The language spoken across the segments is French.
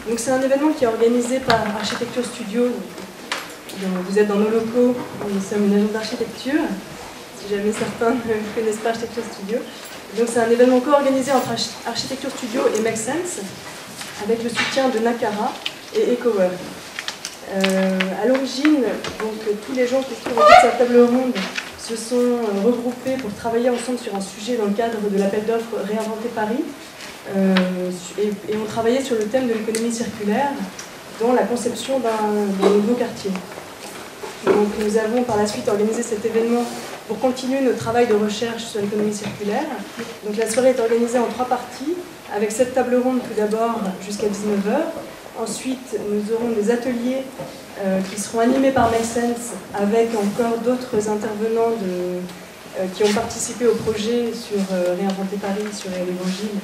Donc c'est un événement qui est organisé par Architecture Studio. Vous êtes dans nos locaux, nous sommes une agence d'architecture, si jamais certains ne connaissent pas Architecture Studio. Donc c'est un événement co-organisé entre Architecture Studio et Make Sense, avec le soutien de Nakara et EcoWork. À l'origine, tous les gens qui se trouvent autour de cette table ronde se sont regroupés pour travailler ensemble sur un sujet dans le cadre de l'appel d'offres Réinventer Paris, et ont travaillé sur le thème de l'économie circulaire dans la conception d'un nouveau quartier. Donc nous avons par la suite organisé cet événement pour continuer notre travail de recherche sur l'économie circulaire. Donc la soirée est organisée en 3 parties, avec cette table ronde tout d'abord jusqu'à 19 h. Ensuite, nous aurons des ateliers qui seront animés par Make Sense, avec encore d'autres intervenants qui ont participé au projet sur Réinventer Paris, sur l'Évangile,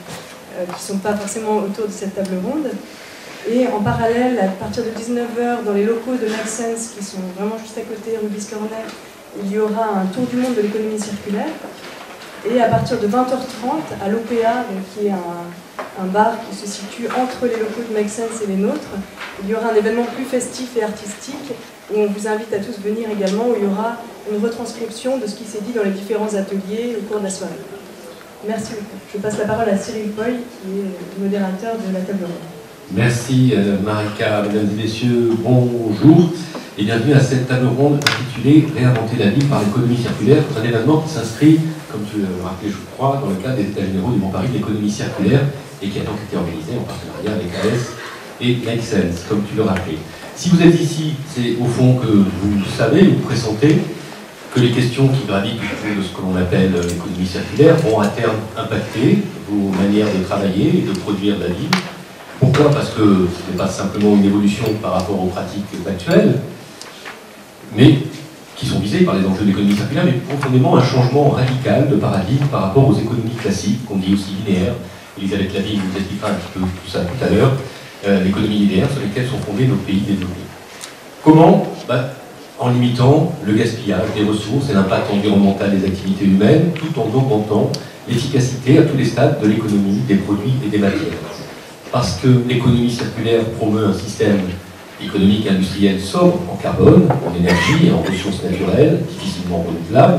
qui ne sont pas forcément autour de cette table ronde. Et en parallèle, à partir de 19 h, dans les locaux de Make Sense, qui sont vraiment juste à côté, rue Biscornet, il y aura un tour du monde de l'économie circulaire. Et à partir de 20 h 30, à l'OPA, qui est un bar qui se situe entre les locaux de Make Sense et les nôtres, il y aura un événement plus festif et artistique, où on vous invite à tous venir également, où il y aura une retranscription de ce qui s'est dit dans les différents ateliers au cours de la soirée. Merci beaucoup. Je passe la parole à Cyril Poy, qui est le modérateur de la table ronde. Merci Marika, mesdames et messieurs, bonjour et bienvenue à cette table ronde intitulée Réinventer la ville par l'économie circulaire, un événement qui s'inscrit, comme tu l'as rappelé je crois, dans le cadre des États généraux du Grand Paris de l'économie circulaire et qui a donc été organisé en partenariat avec AS et Make Sense, comme tu le rappelais. Si vous êtes ici, c'est au fond que vous savez, vous pressentez que les questions qui gravitent autour de ce que l'on appelle l'économie circulaire vont à terme impacter vos manières de travailler et de produire de la ville. Pourquoi? Parce que ce n'est pas simplement une évolution par rapport aux pratiques actuelles, mais qui sont visées par les enjeux de l'économie circulaire, mais profondément un changement radical de paradigme par rapport aux économies classiques, qu'on dit aussi linéaires. Elisabeth Lavigne vous expliquera un petit peu tout ça tout à l'heure, l'économie linéaire sur lesquelles sont fondés nos pays développés. Comment? En limitant le gaspillage des ressources et l'impact environnemental des activités humaines, tout en augmentant l'efficacité à tous les stades de l'économie, des produits et des matières. Parce que l'économie circulaire promeut un système économique et industriel sobre en carbone, en énergie et en ressources naturelles, difficilement renouvelables,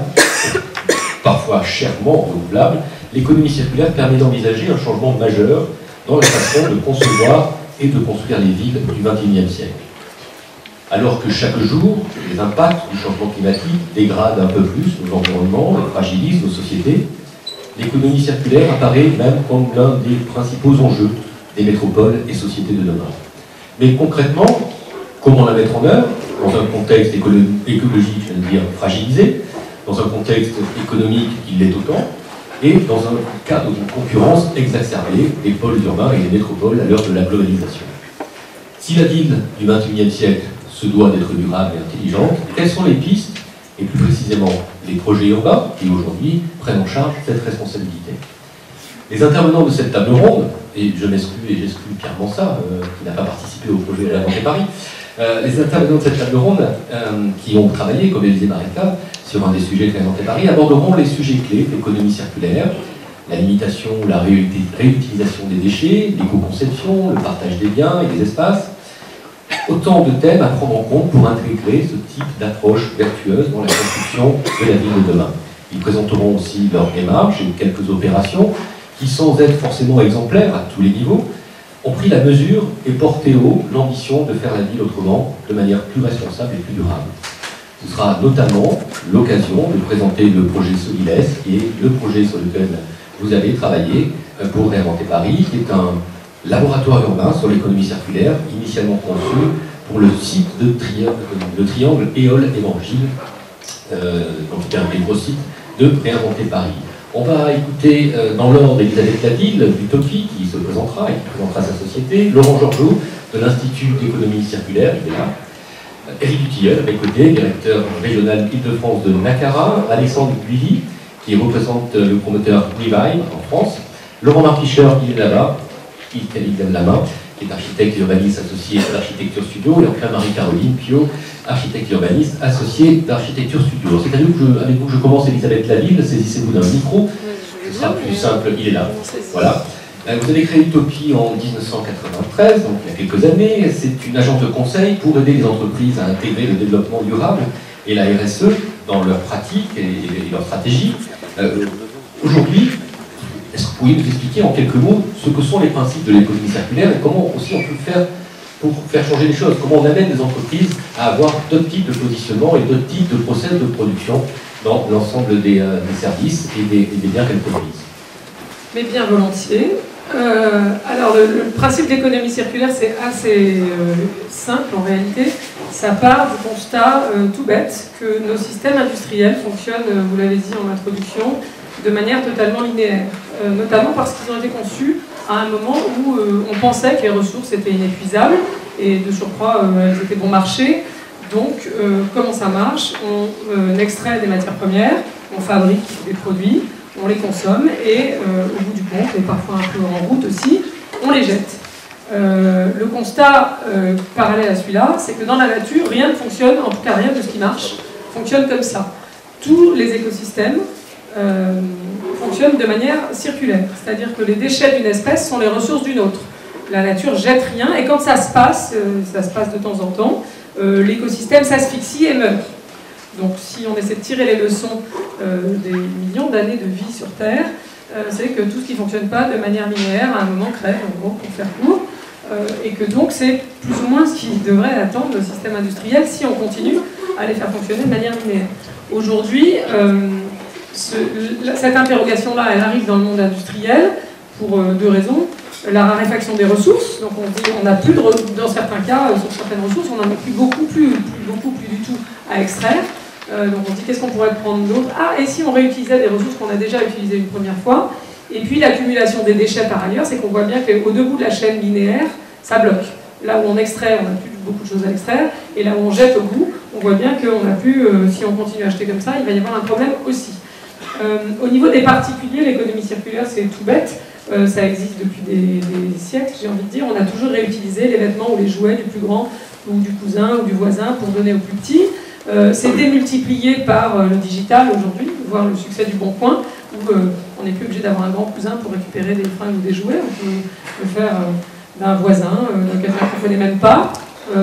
parfois chèrement renouvelables, l'économie circulaire permet d'envisager un changement majeur dans la façon de concevoir et de construire les villes du XXIe siècle. Alors que chaque jour, les impacts du changement climatique dégradent un peu plus nos environnements et fragilisent nos sociétés, l'économie circulaire apparaît même comme l'un des principaux enjeux des métropoles et sociétés de demain. Mais concrètement, comment la mettre en œuvre dans un contexte écologique, je veux dire, fragilisé, dans un contexte économique qui l'est autant, et dans un cadre d'une concurrence exacerbée des pôles urbains et des métropoles à l'heure de la globalisation. Si la ville du XXIe siècle se doit d'être durable et intelligente, quelles sont les pistes, et plus précisément les projets urbains, qui aujourd'hui prennent en charge cette responsabilité? Les intervenants de cette table ronde, et je m'exclus et j'exclus Pierre Mansart, qui n'a pas participé au projet de Réinventer Paris, les intervenants de cette table ronde, qui ont travaillé, comme Élisée Marika, sur un des sujets de Réinventer Paris, aborderont les sujets clés de l'économie circulaire, la limitation ou la réutilisation des déchets, l'éco-conception, le partage des biens et des espaces, autant de thèmes à prendre en compte pour intégrer ce type d'approche vertueuse dans la construction de la ville de demain. Ils présenteront aussi leur démarche et quelques opérations qui, sans être forcément exemplaires à tous les niveaux, ont pris la mesure et porté haut l'ambition de faire la ville autrement, de manière plus responsable et plus durable. Ce sera notamment l'occasion de présenter le projet Solides, qui est le projet sur lequel vous avez travaillé pour Réinventer Paris, qui est un laboratoire urbain sur l'économie circulaire, initialement conçu pour le site de Triangle Éole-Évangile, donc qui est un des gros sites de Réinventer Paris. On va écouter dans l'ordre Elisabeth Laville d'Utopie, qui se présentera et qui présentera sa société, Laurent Georgeot de l'Institut d'économie circulaire, il est là, Éric Dutilleul, à mes côtés, directeur régional Île-de-France de Nakara, Alexandre Guilly, qui représente le promoteur Revive en France, Laurent-Marc Fischer, il est là-bas, il lève la main, qui est architecte et urbaniste associé d'Architecture Studio, et enfin Marie-Caroline Pio, architecte urbaniste associé d'Architecture Studio. C'est avec vous que je commence, Elisabeth Laville, saisissez-vous d'un micro, ce sera plus simple, il est là. Voilà. Vous avez créé Utopie en 1993, donc il y a quelques années. C'est une agence de conseil pour aider les entreprises à intégrer le développement durable et la RSE dans leur pratique et leur stratégie. Aujourd'hui, est-ce que vous pourriez nous expliquer en quelques mots ce que sont les principes de l'économie circulaire et comment aussi on peut faire pour faire changer les choses? Comment on amène les entreprises à avoir d'autres types de positionnement et d'autres types de process de production dans l'ensemble des services et des biens qu'elles produisent? Mais bien volontiers. Alors le principe d'économie circulaire, c'est assez simple en réalité. Ça part du constat tout bête que nos systèmes industriels fonctionnent, vous l'avez dit en introduction, de manière totalement linéaire. Notamment parce qu'ils ont été conçus à un moment où on pensait que les ressources étaient inépuisables et de surcroît elles étaient bon marché. Donc comment ça marche? On extrait des matières premières, on fabrique des produits, on les consomme et au bout du compte, et parfois un peu en route aussi, on les jette. Le constat parallèle à celui-là, c'est que dans la nature, rien ne fonctionne, en tout cas rien de ce qui marche, fonctionne comme ça. Tous les écosystèmes fonctionnent de manière circulaire, c'est-à-dire que les déchets d'une espèce sont les ressources d'une autre. La nature jette rien et quand ça se passe de temps en temps, l'écosystème s'asphyxie et meurt. Donc si on essaie de tirer les leçons des millions d'années de vie sur Terre, c'est que tout ce qui ne fonctionne pas de manière linéaire, à un moment crève, en gros, pour faire court, et que donc c'est plus ou moins ce qui devrait attendre le système industriel si on continue à les faire fonctionner de manière linéaire. Aujourd'hui, cette interrogation-là, elle arrive dans le monde industriel pour deux raisons. La raréfaction des ressources, donc on dit on n'a plus, dans certains cas, sur certaines ressources, on n'en a plus beaucoup plus du tout à extraire. Donc on dit qu'est-ce qu'on pourrait prendre d'autre? Ah, et si on réutilisait des ressources qu'on a déjà utilisées une première fois? Et puis l'accumulation des déchets par ailleurs, c'est qu'on voit bien qu'au debout de la chaîne linéaire, ça bloque. Là où on extrait, on n'a plus beaucoup de choses à extraire, et là où on jette au bout, on voit bien qu'on n'a plus, si on continue à acheter comme ça, il va y avoir un problème aussi. Au niveau des particuliers, l'économie circulaire, c'est tout bête. Ça existe depuis des siècles, j'ai envie de dire. On a toujours réutilisé les vêtements ou les jouets du plus grand ou du cousin ou du voisin pour donner au plus petit. C'est démultiplié par le digital aujourd'hui, voire le succès du Bon Coin, où on n'est plus obligé d'avoir un grand cousin pour récupérer des fringues ou des jouets. On peut le faire d'un voisin, d'un quelqu'un qu'on ne connaît même pas,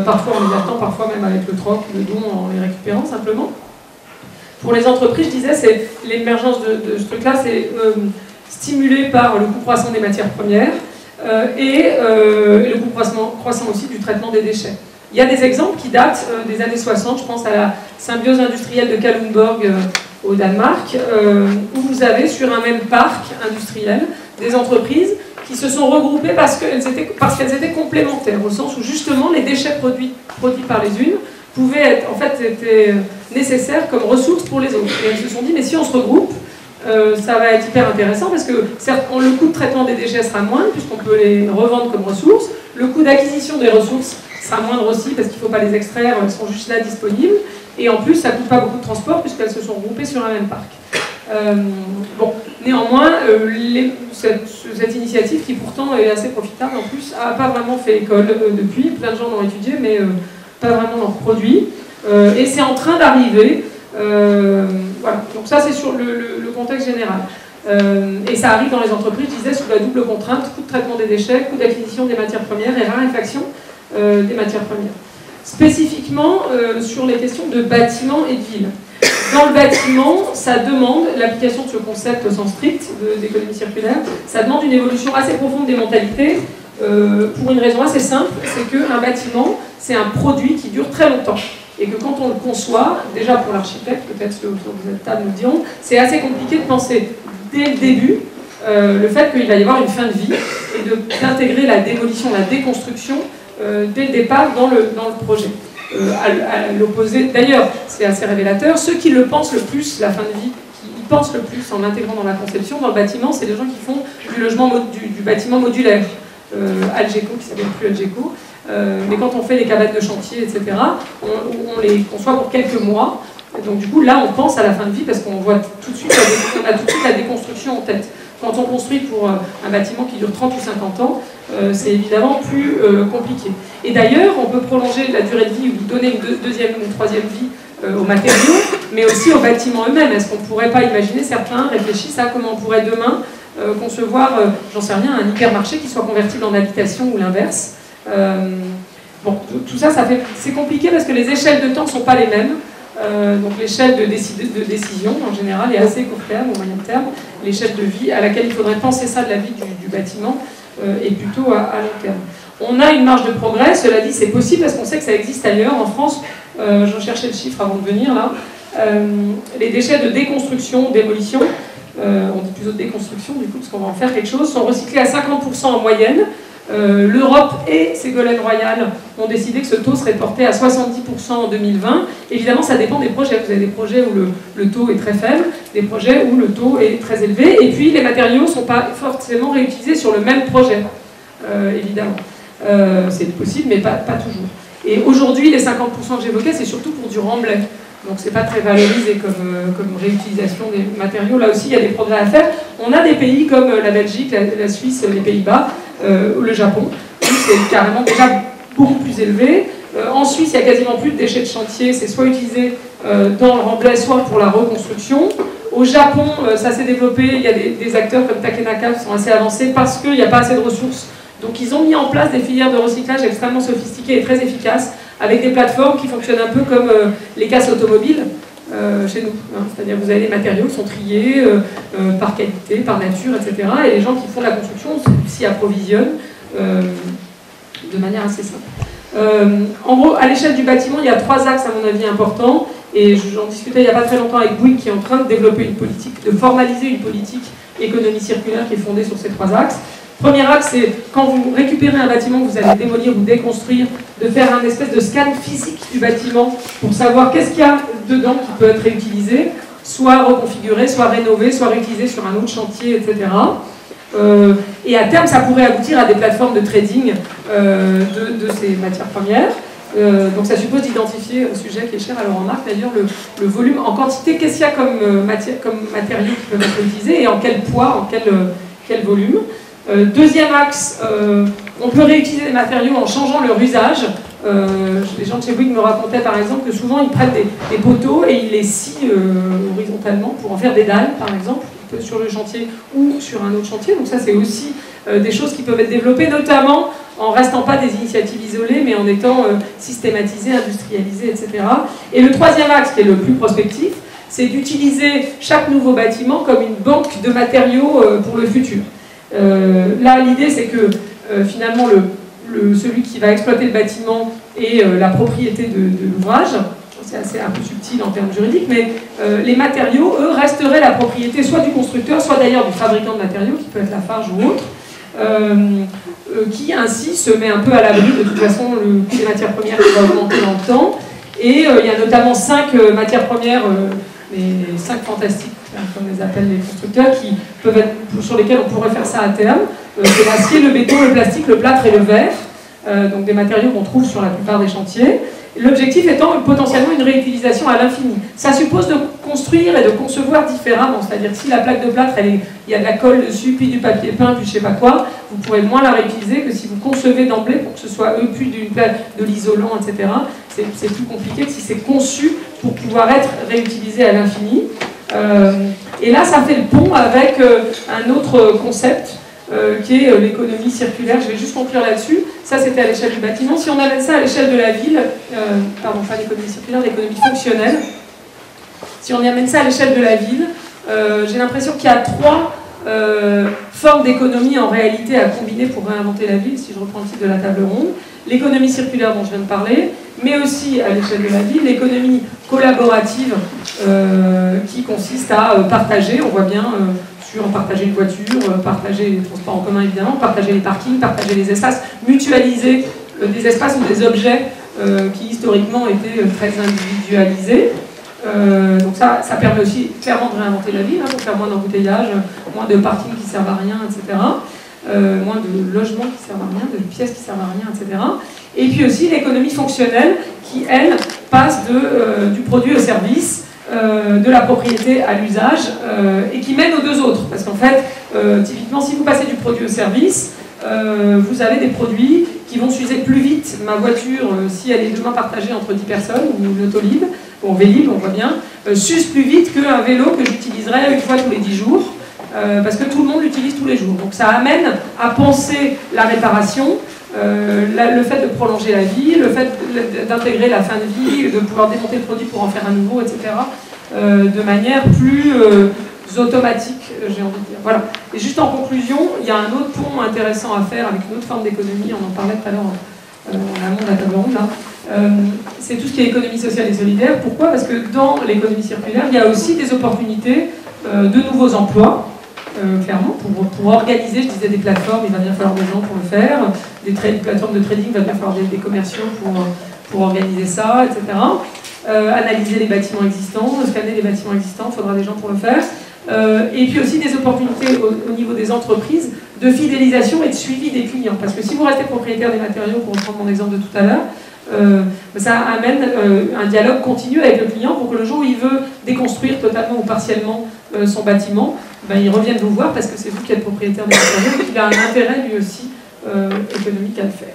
parfois en les achetant, parfois même avec le troc, le don, en les récupérant simplement. Pour les entreprises, je disais, c'est l'émergence de ce truc-là, c'est stimulé par le coût croissant des matières premières et le coût croissant aussi du traitement des déchets. Il y a des exemples qui datent des années 60, je pense à la symbiose industrielle de Kalundborg au Danemark, où vous avez sur un même parc industriel des entreprises qui se sont regroupées parce qu'elles étaient complémentaires, au sens où justement les déchets produits par les unes pouvaient être, en fait, étaient nécessaires comme ressources pour les autres. Et elles se sont dit, mais si on se regroupe, ça va être hyper intéressant parce que certes, le coût de traitement des déchets sera moindre puisqu'on peut les revendre comme ressources, le coût d'acquisition des ressources sera moindre aussi parce qu'il ne faut pas les extraire, elles sont juste là disponibles, et en plus ça ne coûte pas beaucoup de transport puisqu'elles se sont regroupées sur un même parc. Bon, néanmoins, cette initiative qui pourtant est assez profitable en plus, n'a pas vraiment fait école depuis, plein de gens l'ont étudié mais pas vraiment l'ont reproduit, et c'est en train d'arriver. Voilà. Donc ça c'est sur le contexte général. Et ça arrive dans les entreprises, je disais, sous la double contrainte, coût de traitement des déchets, coût d'acquisition des matières premières et raréfaction des matières premières. Spécifiquement sur les questions de bâtiment et de ville. Dans le bâtiment, ça demande l'application de ce concept au sens strict d'économie circulaire, ça demande une évolution assez profonde des mentalités pour une raison assez simple, c'est qu'un bâtiment, c'est un produit qui dure très longtemps. Et que quand on le conçoit, déjà pour l'architecte, peut-être ceux autour de cette table nous diront, c'est assez compliqué de penser dès le début le fait qu'il va y avoir une fin de vie et d'intégrer la démolition, la déconstruction dès le départ dans le projet. À l'opposé, d'ailleurs, c'est assez révélateur, ceux qui le pensent le plus, la fin de vie, qui y pensent le plus en l'intégrant dans la conception, dans le bâtiment, c'est les gens qui font du logement, du bâtiment modulaire. Algeco, qui s'appelle plus Algeco. Mais quand on fait les cabanes de chantier, etc., on les conçoit pour quelques mois. Et donc du coup, là, on pense à la fin de vie parce qu'on voit tout de suite la déconstruction en tête. Quand on construit pour un bâtiment qui dure 30 ou 50 ans, c'est évidemment plus compliqué. Et d'ailleurs, on peut prolonger la durée de vie ou donner une deuxième ou une troisième vie aux matériaux, mais aussi aux bâtiments eux-mêmes. Est-ce qu'on ne pourrait pas imaginer, certains réfléchissent à comment on pourrait demain concevoir, j'en sais rien, un hypermarché qui soit convertible en habitation ou l'inverse. Bon, tout ça, c'est compliqué parce que les échelles de temps ne sont pas les mêmes. Donc l'échelle de décision, en général, est assez court terme, au moyen terme. L'échelle de vie à laquelle il faudrait penser ça de la vie du bâtiment est plutôt à long terme. On a une marge de progrès, cela dit, c'est possible parce qu'on sait que ça existe ailleurs. En France, j'en cherchais le chiffre avant de venir là, les déchets de déconstruction, démolition, on dit plutôt de déconstruction du coup, parce qu'on va en faire quelque chose, sont recyclés à 50% en moyenne. L'Europe et Ségolène Royal ont décidé que ce taux serait porté à 70% en 2020. Évidemment, ça dépend des projets. Vous avez des projets où le taux est très faible, des projets où le taux est très élevé. Et puis, les matériaux ne sont pas forcément réutilisés sur le même projet, évidemment. C'est possible, mais pas toujours. Et aujourd'hui, les 50% que j'évoquais, c'est surtout pour du remblai. Donc c'est pas très valorisé comme réutilisation des matériaux. Là aussi, il y a des progrès à faire. On a des pays comme la Belgique, la Suisse, les Pays-Bas, le Japon, où c'est carrément déjà beaucoup plus élevé. En Suisse, il n'y a quasiment plus de déchets de chantier. C'est soit utilisé dans le remblai, soit pour la reconstruction. Au Japon, ça s'est développé. Il y a des acteurs comme Takenaka qui sont assez avancés parce qu'il n'y a pas assez de ressources. Donc ils ont mis en place des filières de recyclage extrêmement sophistiquées et très efficaces, avec des plateformes qui fonctionnent un peu comme les casses automobiles chez nous. Hein. C'est-à-dire que vous avez des matériaux qui sont triés par qualité, par nature, etc. Et les gens qui font de la construction s'y approvisionnent de manière assez simple. En gros, à l'échelle du bâtiment, il y a 3 axes, à mon avis, importants. Et j'en discutais il n'y a pas très longtemps avec Bouygues, qui est en train de développer une politique, de formaliser une politique économie circulaire qui est fondée sur ces 3 axes. Premier axe, c'est quand vous récupérez un bâtiment que vous allez démolir ou déconstruire, de faire un espèce de scan physique du bâtiment pour savoir qu'est-ce qu'il y a dedans qui peut être réutilisé, soit reconfiguré, soit rénové, soit réutilisé sur un autre chantier, etc. Et à terme, ça pourrait aboutir à des plateformes de trading de ces matières premières. Donc ça suppose d'identifier un sujet qui est cher à Laurent Marc, d'ailleurs le volume en quantité, qu'est-ce qu'il y a comme matériaux qui peuvent être utilisés et en quel poids, en quel volume. Deuxième axe, on peut réutiliser les matériaux en changeant leur usage. Les gens de chez Bouygues me racontaient par exemple que souvent ils prennent des poteaux et ils les scient horizontalement pour en faire des dalles par exemple, sur le chantier ou sur un autre chantier. Donc ça c'est aussi des choses qui peuvent être développées, notamment en restant pas des initiatives isolées, mais en étant systématisées, industrialisées, etc. Et le troisième axe, qui est le plus prospectif, c'est d'utiliser chaque nouveau bâtiment comme une banque de matériaux pour le futur. Là, l'idée, c'est que finalement, celui qui va exploiter le bâtiment est la propriété de l'ouvrage. C'est assez un peu subtil en termes juridiques, mais les matériaux, eux, resteraient la propriété soit du constructeur, soit d'ailleurs du fabricant de matériaux, qui peut être Lafarge ou autre, qui ainsi se met un peu à l'abri de toute façon le coût des matières premières qui va augmenter dans le temps. Et il y a notamment 5 matières premières, les 5 fantastiques, comme les appellent les constructeurs, sur lesquels on pourrait faire ça à terme. C'est l'acier, le béton, le plastique, le plâtre et le verre, donc des matériaux qu'on trouve sur la plupart des chantiers. L'objectif étant potentiellement une réutilisation à l'infini. Ça suppose de construire et de concevoir différemment, c'est-à-dire que si la plaque de plâtre, il y a de la colle dessus, puis du papier peint, puis je sais pas quoi, vous pourrez moins la réutiliser que si vous concevez d'emblée pour que ce soit puis de l'isolant, etc. C'est plus compliqué que si c'est conçu pour pouvoir être réutilisé à l'infini. Et là, ça fait le pont avec un autre concept qui est l'économie circulaire. Je vais juste conclure là-dessus. Ça, c'était à l'échelle du bâtiment. Si on amène ça à l'échelle de la ville, pardon, pas l'économie circulaire, l'économie fonctionnelle. Si on y amène ça à l'échelle de la ville, j'ai l'impression qu'il y a 3 formes d'économie en réalité à combiner pour réinventer la ville, si je reprends le titre de la table ronde. L'économie circulaire dont je viens de parler, mais aussi à l'échelle de la ville, l'économie collaborative qui consiste à partager, on voit bien partager une voiture, partager les transports en commun évidemment, partager les parkings, partager les espaces, mutualiser des espaces ou des objets qui historiquement étaient très individualisés. Donc ça permet aussi clairement de réinventer la ville, pour faire moins d'embouteillages, moins de parkings qui servent à rien, etc. Moins de logements qui servent à rien, de pièces qui servent à rien, etc. Et puis aussi l'économie fonctionnelle qui, elle, passe du produit au service, de la propriété à l'usage, et qui mène aux 2 autres. Parce qu'en fait, typiquement, si vous passez du produit au service, vous avez des produits qui vont s'user plus vite. Ma voiture, si elle est demain partagée entre 10 personnes, ou l'autolib, ou Vélib, on voit bien, s'use plus vite qu'un vélo que j'utiliserais une fois tous les 10 jours, parce que tout le monde l'utilise tous les jours. Donc ça amène à penser la réparation, le fait de prolonger la vie, le fait d'intégrer la fin de vie, de pouvoir démonter le produit pour en faire un nouveau, etc., de manière plus automatique, j'ai envie de dire. Voilà. Et juste en conclusion, il y a un autre pont intéressant à faire avec une autre forme d'économie, on en parlait tout à l'heure en amont de la table ronde, là. C'est tout ce qui est économie sociale et solidaire. Pourquoi? Parce que dans l'économie circulaire, il y a aussi des opportunités de nouveaux emplois, clairement, pour organiser, je disais, des plateformes, il va bien falloir des gens pour le faire, des plateformes de trading, il va bien falloir des commerciaux pour organiser ça, etc. Analyser les bâtiments existants, scanner les bâtiments existants, il faudra des gens pour le faire. Et puis aussi des opportunités au niveau des entreprises de fidélisation et de suivi des clients. Parce que si vous restez propriétaire des matériaux, pour reprendre mon exemple de tout à l'heure, ça amène un dialogue continu avec le client pour que le jour où il veut déconstruire totalement ou partiellement son bâtiment, il revienne vous voir parce que c'est vous qui êtes propriétaire des matériaux et qu'il a un intérêt lui aussi économique à le faire.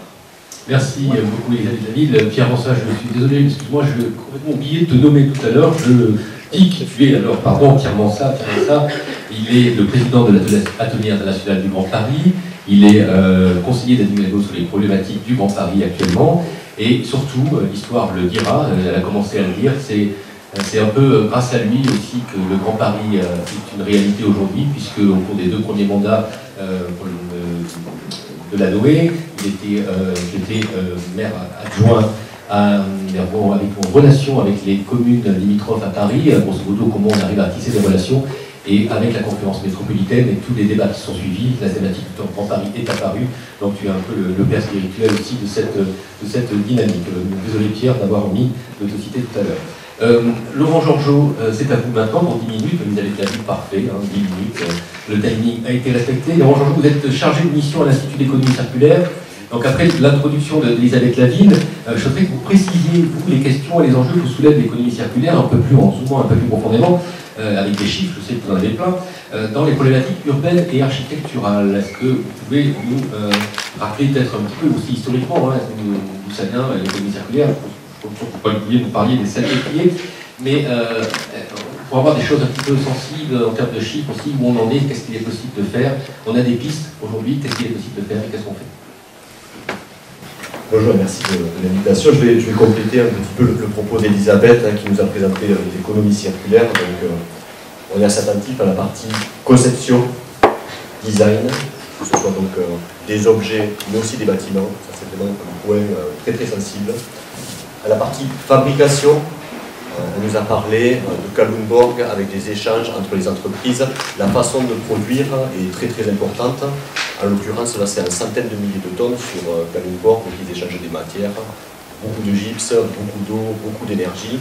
Merci beaucoup Elisabeth Laville. Pierre-François, je suis désolé, excuse-moi, je vais complètement oublié de te nommer tout à l'heure. Je dis qui tu es, alors pardon, entièrement ça. Il est le président de l'Atelier international du Grand Paris. Il est conseiller d'Annie Hidalgo sur les problématiques du Grand Paris actuellement. Et surtout, l'histoire le dira, elle a commencé à le dire, c'est un peu grâce à lui aussi que le Grand Paris est une réalité aujourd'hui, puisque au cours des 2 premiers mandats de la Noé, j'étais maire adjoint avec en relation avec les communes limitrophes à Paris, grosso modo comment on arrive à tisser des relations, et avec la conférence métropolitaine et tous les débats qui sont suivis, la thématique du Grand Paris est apparue, donc tu es un peu le père spirituel aussi de cette dynamique. Désolé Pierre d'avoir omis de te citer tout à l'heure. Laurent Georgeot, c'est à vous maintenant pour 10 minutes, vous avez la vie parfait, 10 minutes, le timing a été respecté. Laurent Georgeot, vous êtes chargé de mission à l'Institut d'économie circulaire. Donc après l'introduction d'Elisabeth Laville, je voudrais que vous précisiez, vous, les questions et les enjeux que soulève l'économie circulaire, un peu plus en zoomant un peu plus profondément, avec des chiffres, je sais que vous en avez plein, dans les problématiques urbaines et architecturales. Est-ce que vous pouvez nous rappeler peut-être un petit peu aussi historiquement, d'où ça vient, l'économie circulaire? Je pense que vous pouviez nous parler des 7 piliers, mais pour avoir des choses un petit peu sensibles en termes de chiffres aussi, où on en est, qu'est-ce qu'il est possible de faire? On a des pistes aujourd'hui, qu'est-ce qu'il est possible de faire et qu'est-ce qu'on fait? Bonjour, merci de l'invitation. Je vais compléter un petit peu le propos d'Elisabeth qui nous a présenté l'économie circulaire. Donc, on est assez attentif à la partie conception, design, que ce soit donc des objets, mais aussi des bâtiments. Ça, c'est vraiment un point très très sensible. À la partie fabrication, on nous a parlé de Kalundborg avec des échanges entre les entreprises. La façon de produire est très très importante. En l'occurrence, là, c'est en centaines de milliers de tonnes sur Kalundborg, qui échangent des matières, beaucoup de gypse, beaucoup d'eau, beaucoup d'énergie.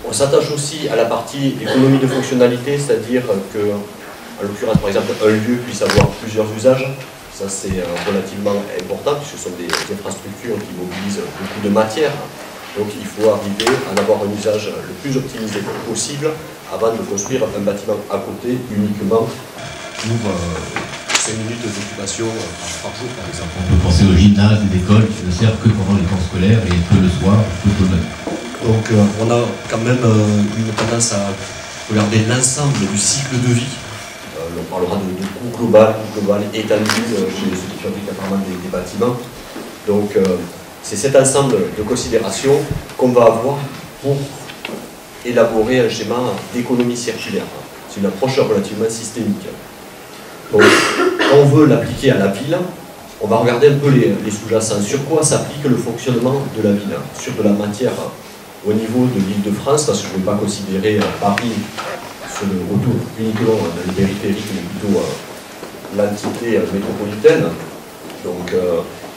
On s'attache aussi à la partie économie de fonctionnalité, c'est-à-dire que, en l'occurrence, par exemple, un lieu puisse avoir plusieurs usages. Ça, c'est relativement important, puisque ce sont des infrastructures qui mobilisent beaucoup de matière. Donc, il faut arriver à en avoir un usage le plus optimisé possible avant de construire un bâtiment à côté uniquement pour 5 minutes d'occupation par jour, par exemple. On peut penser au gymnase, des écoles qui ne servent que pendant les temps scolaires et que le soir, que le matin. Donc, on a quand même une tendance à regarder l'ensemble du cycle de vie. On parlera de coût global étendu chez ceux qui fabriquent apparemment des bâtiments. Donc, c'est cet ensemble de considérations qu'on va avoir pour élaborer un schéma d'économie circulaire. C'est une approche relativement systémique. Donc, quand on veut l'appliquer à la ville, on va regarder un peu les sous-jacents. Sur quoi s'applique le fonctionnement de la ville? Sur de la matière au niveau de l'Île-de-France, parce que je ne vais pas considérer Paris sur le retour uniquement dans le périphérique, mais plutôt l'entité métropolitaine. Donc,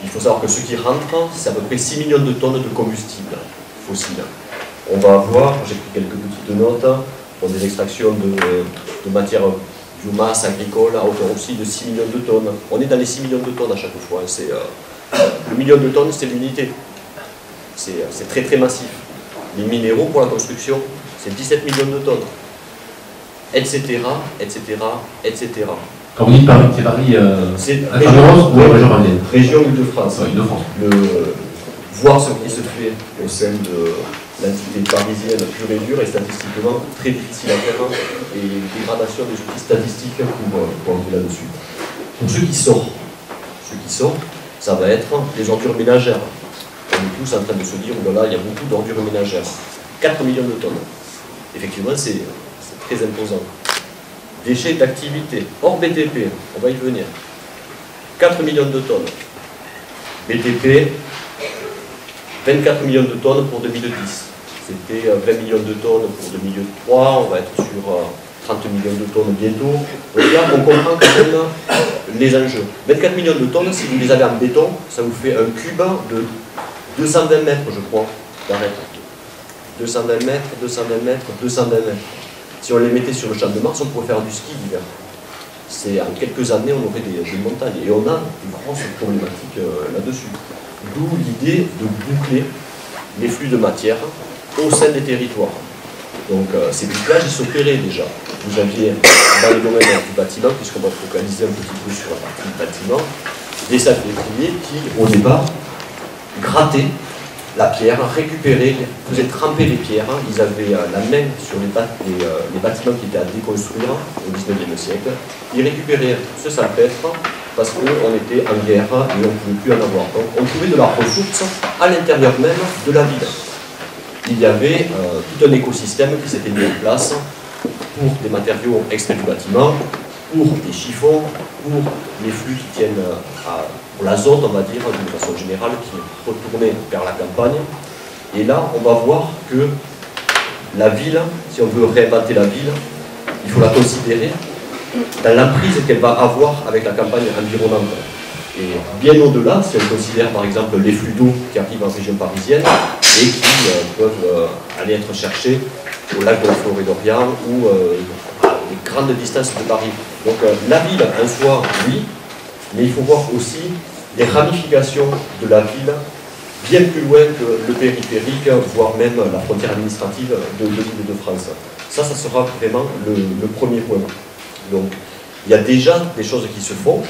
il faut savoir que ce qui rentre, c'est à peu près 6 millions de tonnes de combustible fossile. On va avoir, j'ai pris quelques petites notes, pour des extractions de matières biomasse agricole à hauteur aussi de 6 millions de tonnes. On est dans les 6 millions de tonnes à chaque fois. Le million de tonnes, c'est l'unité. C'est très très massif. Les minéraux pour la construction, c'est 17 millions de tonnes. Etc., etc., etc. Quand vous dites Paris, c'est Paris Intramuros ou région parisienne? Région Île-de-France. Île-de-France. Voir ce qui se fait au sein de l'entité parisienne pure et dure est statistiquement très difficile à faire et une dégradation des outils statistiques pour entrer là-dessus. Donc ce qui sort, ça va être les ordures ménagères. On est tous en train de se dire, oh là là, il y a beaucoup d'ordures ménagères. 4 millions de tonnes. Effectivement, c'est très imposant. Déchets d'activité, hors BTP, on va y venir. 4 millions de tonnes. BTP, 24 millions de tonnes pour 2010. C'était 20 millions de tonnes pour 2003, on va être sur 30 millions de tonnes bientôt. Donc là, on comprend quand même les enjeux. 24 millions de tonnes, si vous les avez en béton, ça vous fait un cube de 220 mètres, je crois, d'arête. 220 mètres, 220 mètres, 220 mètres. Si on les mettait sur le champ de Mars, on pourrait faire du ski l'hiver. En quelques années, on aurait des montagnes. Et on a des grosses problématiques là-dessus. D'où l'idée de boucler les flux de matière au sein des territoires. Donc ces bouclages, ils s'opéraient déjà. Vous aviez dans le domaine du bâtiment, puisqu'on va focaliser un petit peu sur la partie du bâtiment, des salpêtriers qui, au départ, grattaient la pierre, récupéraient, faisaient tremper les pierres. Ils avaient la main sur les bâtiments qui étaient à déconstruire au XIXe siècle. Ils récupéraient ce salpêtre parce qu'on était en guerre et on ne pouvait plus en avoir. Donc on trouvait de la ressource à l'intérieur même de la ville. Il y avait tout un écosystème qui s'était mis en place pour des matériaux extraits du bâtiment, pour des chiffons, pour les flux qui tiennent pour l'azote, on va dire, d'une façon générale, qui est retourné vers la campagne. Et là, on va voir que la ville, si on veut réinventer la ville, il faut la considérer dans l'emprise qu'elle va avoir avec la campagne environnante. Et bien au-delà, si on considère par exemple les flux d'eau qui arrivent en région parisienne et qui peuvent aller être cherchés au lac de la Forêt d'Orient ou les grandes distances de Paris. Donc la ville en soi, oui, mais il faut voir aussi les ramifications de la ville bien plus loin que le périphérique, voire même la frontière administrative de l'île de France. Ça sera vraiment le premier point. Donc il y a déjà des choses qui se font,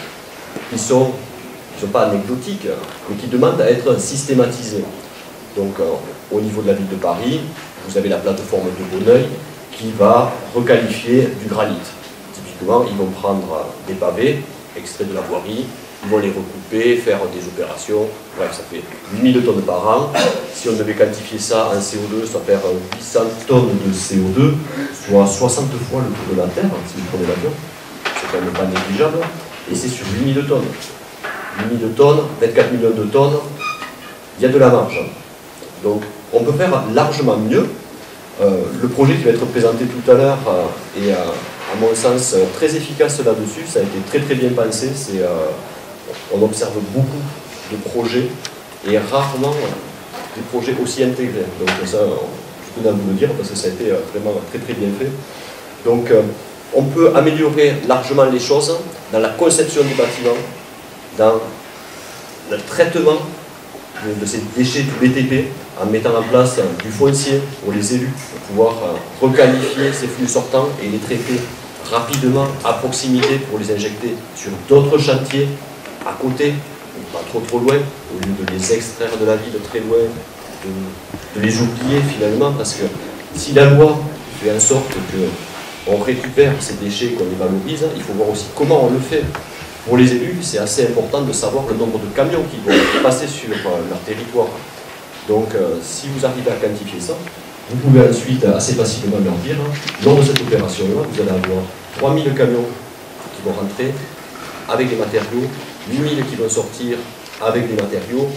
qui ne sont pas anecdotiques, mais qui demandent à être systématisées. Donc au niveau de la ville de Paris, vous avez la plateforme de Bonneuil qui va requalifier du granit. Typiquement, ils vont prendre des pavés, extraits de la voirie, ils vont les recouper, faire des opérations, bref, ça fait 8000 tonnes par an. Si on devait quantifier ça en CO2, ça fait 800 tonnes de CO2, soit 60 fois le tour de la Terre, si vous prenez l'avion. C'est quand même pas négligeable, et c'est sur 8000 tonnes. 8000 tonnes, 24 millions de tonnes, il y a de la marge. Donc, on peut faire largement mieux. Le projet qui va être présenté tout à l'heure est, à mon sens, très efficace là-dessus. Ça a été très très bien pensé. On observe beaucoup de projets et rarement des projets aussi intégrés. Donc ça, je tenais à vous le dire parce que ça a été vraiment très très bien fait. Donc on peut améliorer largement les choses dans la conception du bâtiment, dans le traitement de ces déchets du BTP, en mettant en place du foncier pour les élus, pour pouvoir requalifier ces flux sortants et les traiter rapidement, à proximité, pour les injecter sur d'autres chantiers, à côté, pas trop loin, au lieu de les extraire de la ville très loin, de les oublier finalement, parce que si la loi fait en sorte qu'on récupère ces déchets, qu'on les valorise, il faut voir aussi comment on le fait. Pour les élus, c'est assez important de savoir le nombre de camions qui vont passer sur leur territoire. Donc, si vous arrivez à quantifier ça, vous pouvez ensuite assez facilement leur dire, lors de cette opération-là, vous allez avoir 3000 camions qui vont rentrer avec des matériaux, 8000 qui vont sortir avec des matériaux.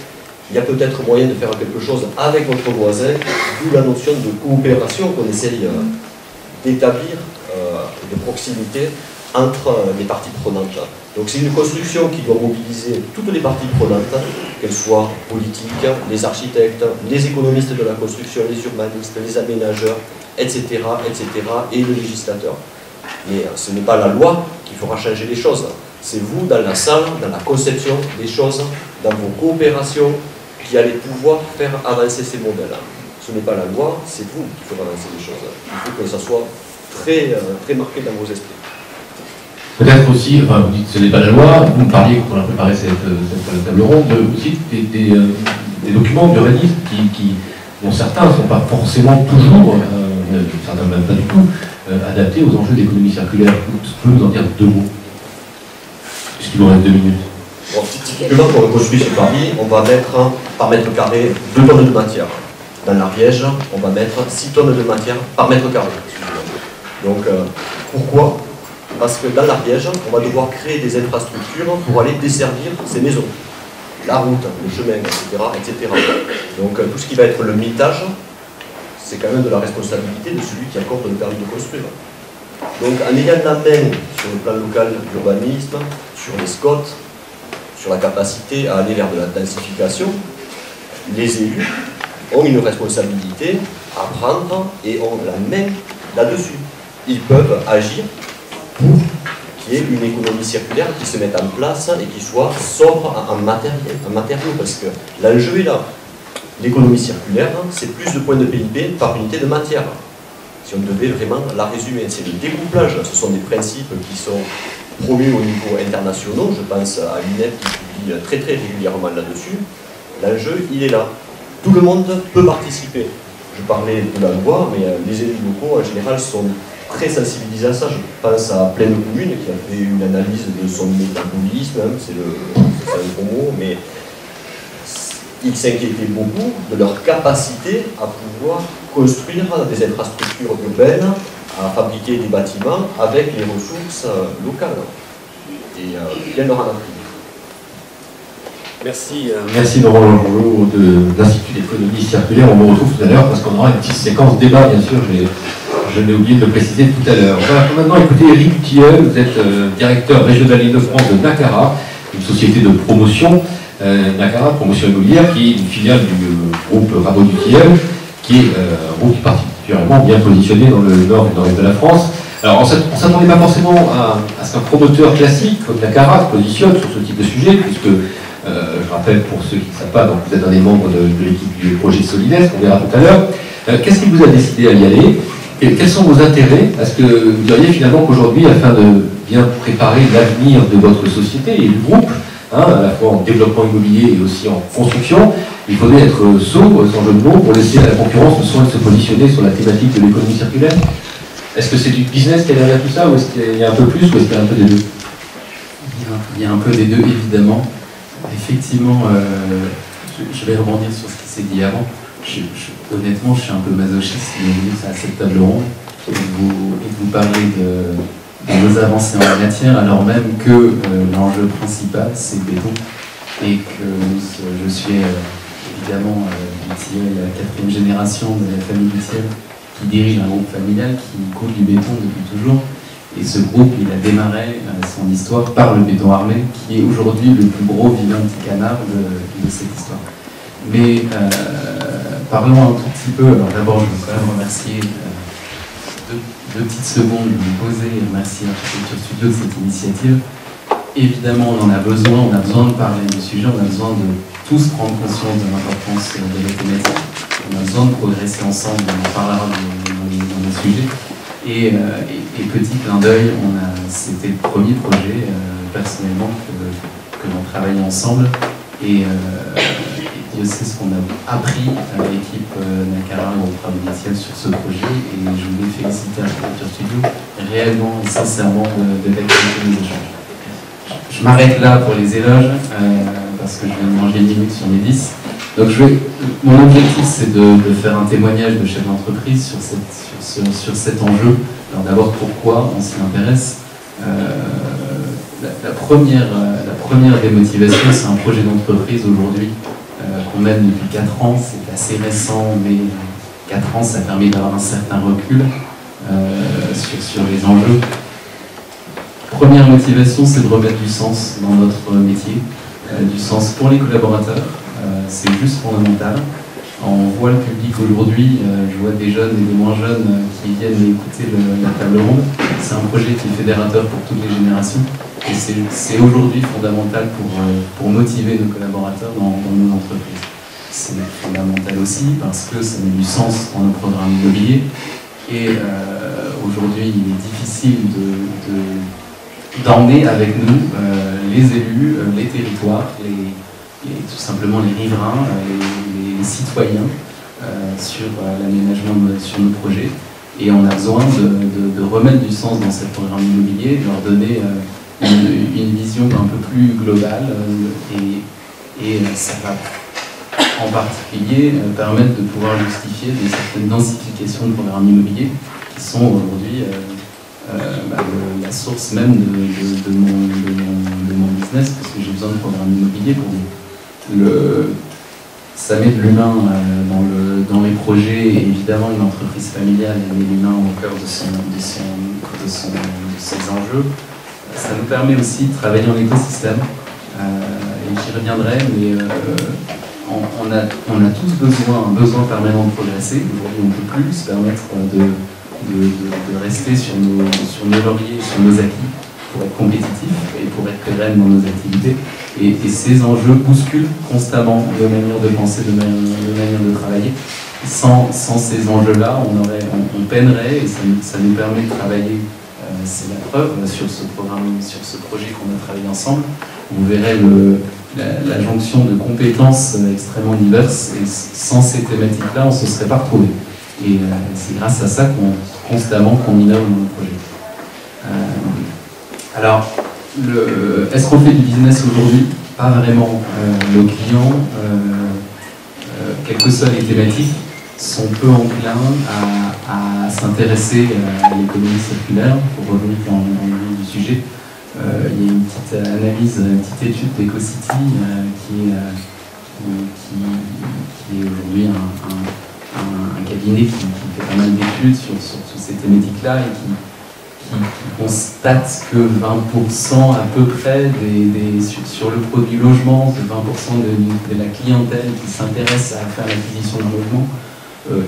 Il y a peut-être moyen de faire quelque chose avec votre voisin, d'où la notion de coopération qu'on essaye d'établir, de proximité entre les parties prenantes. Donc c'est une construction qui doit mobiliser toutes les parties prenantes, qu'elles soient politiques, les architectes, les économistes de la construction, les urbanistes, les aménageurs, etc., etc., et le législateur. Mais ce n'est pas la loi qui fera changer les choses. C'est vous, dans la salle, dans la conception des choses, dans vos coopérations, qui allez pouvoir faire avancer ces modèles. Ce n'est pas la loi, c'est vous qui ferez avancer les choses. Il faut que ça soit très, très marqué dans vos esprits. Peut-être aussi, enfin vous dites que ce n'est pas la loi, vous me parliez quand on a préparé cette table ronde, aussi des documents d'urbanisme qui dont certains ne sont pas forcément toujours, certains même pas du tout, adaptés aux enjeux d'économie circulaire. Tu peux nous en dire 2 mots, puisqu'il nous reste 2 minutes. Bon, typiquement, pour le construit sur Paris, on va mettre par mètre carré 2 tonnes de matière. Dans l'Ariège, on va mettre 6 tonnes de matière par mètre carré. Donc, pourquoi? Parce que dans l'Ariège, on va devoir créer des infrastructures pour aller desservir ces maisons. La route, le chemin, etc., etc. Donc, tout ce qui va être le mitage, c'est quand même de la responsabilité de celui qui accorde le permis de construire. Donc, en ayant la main sur le plan local d'urbanisme, sur les SCOT, sur la capacité à aller vers de la densification, les élus ont une responsabilité à prendre et ont la main là-dessus. Ils peuvent agir pour qu'il y ait une économie circulaire qui se mette en place et qui soit sobre en matériaux, parce que l'enjeu est là. L'économie circulaire, c'est plus de points de PIB par unité de matière. Si on devait vraiment la résumer, c'est le découplage. Ce sont des principes qui sont promus au niveau international. Je pense à l'UNEP qui publie très régulièrement là-dessus. L'enjeu, il est là. Tout le monde peut participer. Je parlais de la loi, mais les élus locaux, en général, sont très sensibilisés à ça. Je pense à Pleine Commune, qui a fait une analyse de son métabolisme, c'est un gros mot, mais ils s'inquiétaient beaucoup de leur capacité à pouvoir construire des infrastructures urbaines, à fabriquer des bâtiments avec les ressources locales. Et bien leur en a pris. Merci Laurent Langeau de l'Institut d'économie circulaire. On me retrouve tout à l'heure parce qu'on aura une petite séquence débat, bien sûr. Je l'ai oublié de le préciser tout à l'heure. On va maintenant écouter Eric Tilleul. Vous êtes directeur régional Île-de-France de Nacara, une société de promotion. Nacara, promotion immobilière, qui est une filiale du groupe Rabot du Tilleul, qui est un groupe particulièrement bien positionné dans le nord et dans l'est de la France. Alors, on ne s'attendait pas forcément à ce qu'un promoteur classique comme Nacara se positionne sur ce type de sujet, puisque, je rappelle pour ceux qui ne savent pas, donc vous êtes un des membres de l'équipe du projet Solides, qu'on verra tout à l'heure. Qu'est-ce qui vous a décidé à y aller? Et quels sont vos intérêts? Est-ce que vous diriez finalement qu'aujourd'hui, afin de bien préparer l'avenir de votre société et du groupe, à la fois en développement immobilier et aussi en construction, il faudrait être sobre, sans jeu de mots, pour laisser à la concurrence le soin de se positionner sur la thématique de l'économie circulaire? Est-ce que c'est du business qui est derrière tout ça, ou est-ce qu'il y a un peu plus, ou est-ce qu'il y a un peu des deux? Il y a un peu des deux, évidemment. Effectivement, je vais rebondir sur ce qui s'est dit avant. Honnêtement, je suis un peu masochiste à cette table ronde et de vous parler de nos avancées en la matière, alors même que l'enjeu principal, c'est le béton, et que je suis évidemment la 4e génération de la famille Tilleul qui dirige un groupe familial qui coule du béton depuis toujours. Et ce groupe, il a démarré son histoire par le béton armé, qui est aujourd'hui le plus gros vilain petit canard de cette histoire. Mais parlons un tout petit peu. Alors d'abord, je veux quand même remercier deux petites secondes de me poser et remercier l'Architecture Studio de cette initiative. Évidemment, on en a besoin de parler du sujet, on a besoin de tous prendre conscience de l'importance de la thématique. On a besoin de progresser ensemble, on en parlera dans les sujets. Et petit clin d'œil, c'était le premier projet personnellement que l'on travaillait ensemble. Et Dieu sait ce qu'on a appris à l'équipe Nacara au travail initial sur ce projet. Et je voulais féliciter Architecture Studio réellement et sincèrement de l'activité des échanges. Je m'arrête là pour les éloges parce que je viens de manger 10 minutes sur mes 10. Donc mon objectif, c'est de faire un témoignage de chef d'entreprise sur cet enjeu. Alors d'abord, pourquoi on s'y intéresse? La première des motivations, c'est un projet d'entreprise aujourd'hui qu'on mène depuis 4 ans. C'est assez récent, mais 4 ans, ça permet d'avoir un certain recul sur les enjeux. Première motivation, c'est de remettre du sens dans notre métier, du sens pour les collaborateurs. C'est juste fondamental. On voit le public aujourd'hui, je vois des jeunes et des moins jeunes qui viennent écouter la table ronde. C'est un projet qui est fédérateur pour toutes les générations. Et c'est aujourd'hui fondamental pour motiver nos collaborateurs dans nos entreprises. C'est fondamental aussi parce que ça met du sens dans nos programmes immobiliers. Et aujourd'hui, il est difficile d'emmener avec nous les élus, les territoires, tout simplement les riverains, les citoyens sur l'aménagement sur nos projets. Et on a besoin de remettre du sens dans ces programmes immobiliers, de leur donner une vision un peu plus globale et ça va en particulier permettre de pouvoir justifier des certaines densifications de programmes immobiliers qui sont aujourd'hui la source même de mon business, parce que j'ai besoin de programmes immobiliers pour ça met de l'humain dans les projets, et évidemment une entreprise familiale met l'humain au cœur de ses enjeux. Ça nous permet aussi de travailler en écosystème, et j'y reviendrai, mais on a tous un besoin permanent de progresser. Aujourd'hui, on ne peut plus se permettre de rester sur nos lauriers, sur nos acquis, pour être compétitif et pour être pérenne dans nos activités. Et ces enjeux bousculent constamment nos manières de penser, de manière de travailler. Sans ces enjeux-là, on peinerait, et ça nous permet de travailler, c'est la preuve, sur ce programme, sur ce projet qu'on a travaillé ensemble. Vous verrez la jonction de compétences extrêmement diverses, et sans ces thématiques-là, on ne se serait pas retrouvé. Et c'est grâce à ça qu'on innove dans le projet. Alors, est-ce qu'on fait du business aujourd'hui? Pas vraiment. Nos clients, quelles que soient les thématiques, sont peu enclins à s'intéresser à l'économie circulaire, pour revenir dans le vif du sujet. Il y a une petite analyse, une petite étude d'EcoCity qui est aujourd'hui un cabinet qui fait pas mal d'études sur toutes ces thématiques-là, et qui constate que 20% à peu près sur le produit logement, 20% de la clientèle qui s'intéresse à faire l'acquisition d'un logement